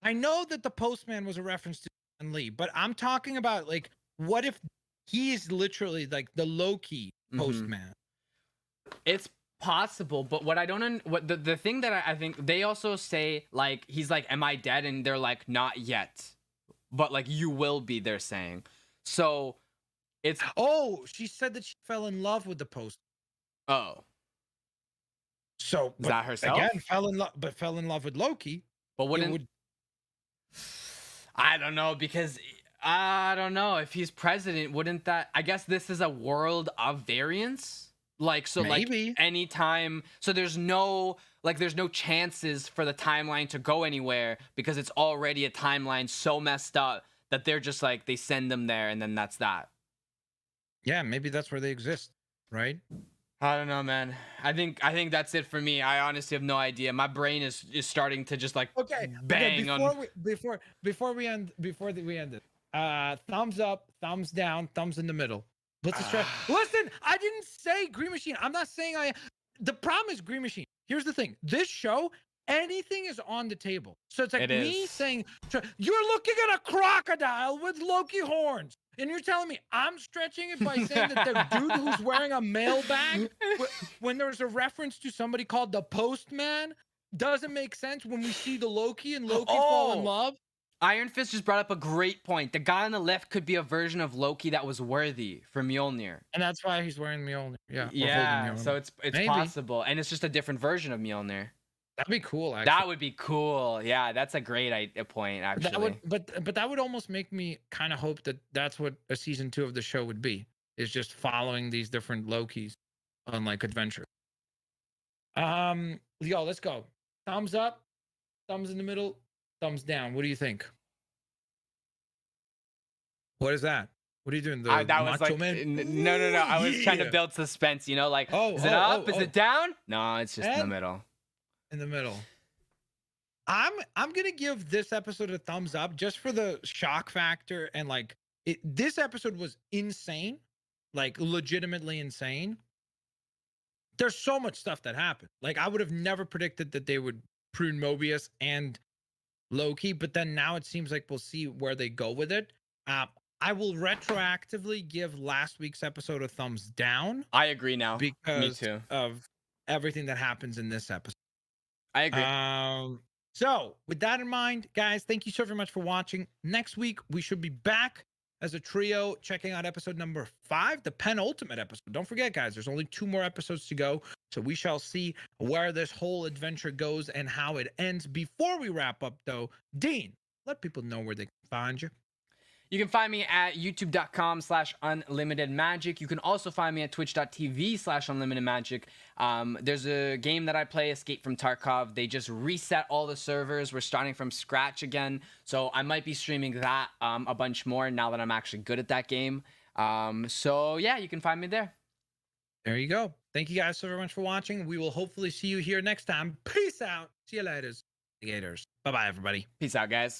I know that the postman was a reference to Stan Lee, but I'm talking about like, what if he is literally like the Loki postman? It's possible, but what I don't the thing that I think they also say, like, he's like, am I dead? And they're like, not yet, but like, you will be, they're saying. So it's she said that she fell in love with the post. So is that herself again? Fell in love with Loki. But I don't know, because I don't know if he's president. Wouldn't that? I guess this is a world of variance. Like, so maybe. Like anytime, so there's no chances for the timeline to go anywhere, because it's already a timeline so messed up that they're just like, they send them there and then that's that. Yeah, maybe that's where they exist, right? I don't know, man. I think that's it for me. I honestly have no idea. My brain is starting to just like bang on. Before we end it. Thumbs up, thumbs down, thumbs in the middle. Listen, I didn't say Green Machine. I'm not saying the problem is Green Machine. Here's the thing. This show, anything is on the table. So it's like me saying, you're looking at a crocodile with Loki horns. And you're telling me I'm stretching it by saying that the dude who's wearing a mailbag, when there's a reference to somebody called the postman, doesn't make sense when we see the Loki and Loki fall in love. Iron Fist just brought up a great point. The guy on the left could be a version of Loki that was worthy for Mjolnir. And that's why he's wearing Mjolnir. Yeah. Yeah. So it's possible. And it's just a different version of Mjolnir. That'd be cool, actually. That would be cool. Yeah, that's a great point, actually. But that would almost make me kind of hope that that's what a season 2 of the show would be, is just following these different Lokis on like adventure. Yo, let's go. Thumbs up, thumbs in the middle, thumbs down. What do you think? What is that? What are you doing? That was like, man? No. I was trying to build suspense, like, is it up? Is it down? No, it's just in the middle. in the middle. I'm gonna give this episode a thumbs up just for the shock factor and like this episode was insane, like legitimately insane. There's so much stuff that happened. Like I would have never predicted that they would prune Mobius and Loki, but then now it seems like we'll see where they go with it. I will retroactively give last week's episode a thumbs down. I agree now. Because of everything that happens in this episode. I agree. So with that in mind, guys, thank you so very much for watching. Next week, we should be back as a trio, checking out episode number 5, the penultimate episode. Don't forget, guys, there's only 2 more episodes to go. So we shall see where this whole adventure goes and how it ends. Before we wrap up, though, Dean, let people know where they can find you. You can find me at youtube.com/UnlimitedMagic. You can also find me at twitch.tv/UnlimitedMagic. There's a game that I play, Escape from Tarkov. They just reset all the servers. We're starting from scratch again. So I might be streaming that a bunch more now that I'm actually good at that game. So yeah, you can find me there. There you go. Thank you guys so very much for watching. We will hopefully see you here next time. Peace out. See you later, alligators. Bye-bye, everybody. Peace out, guys.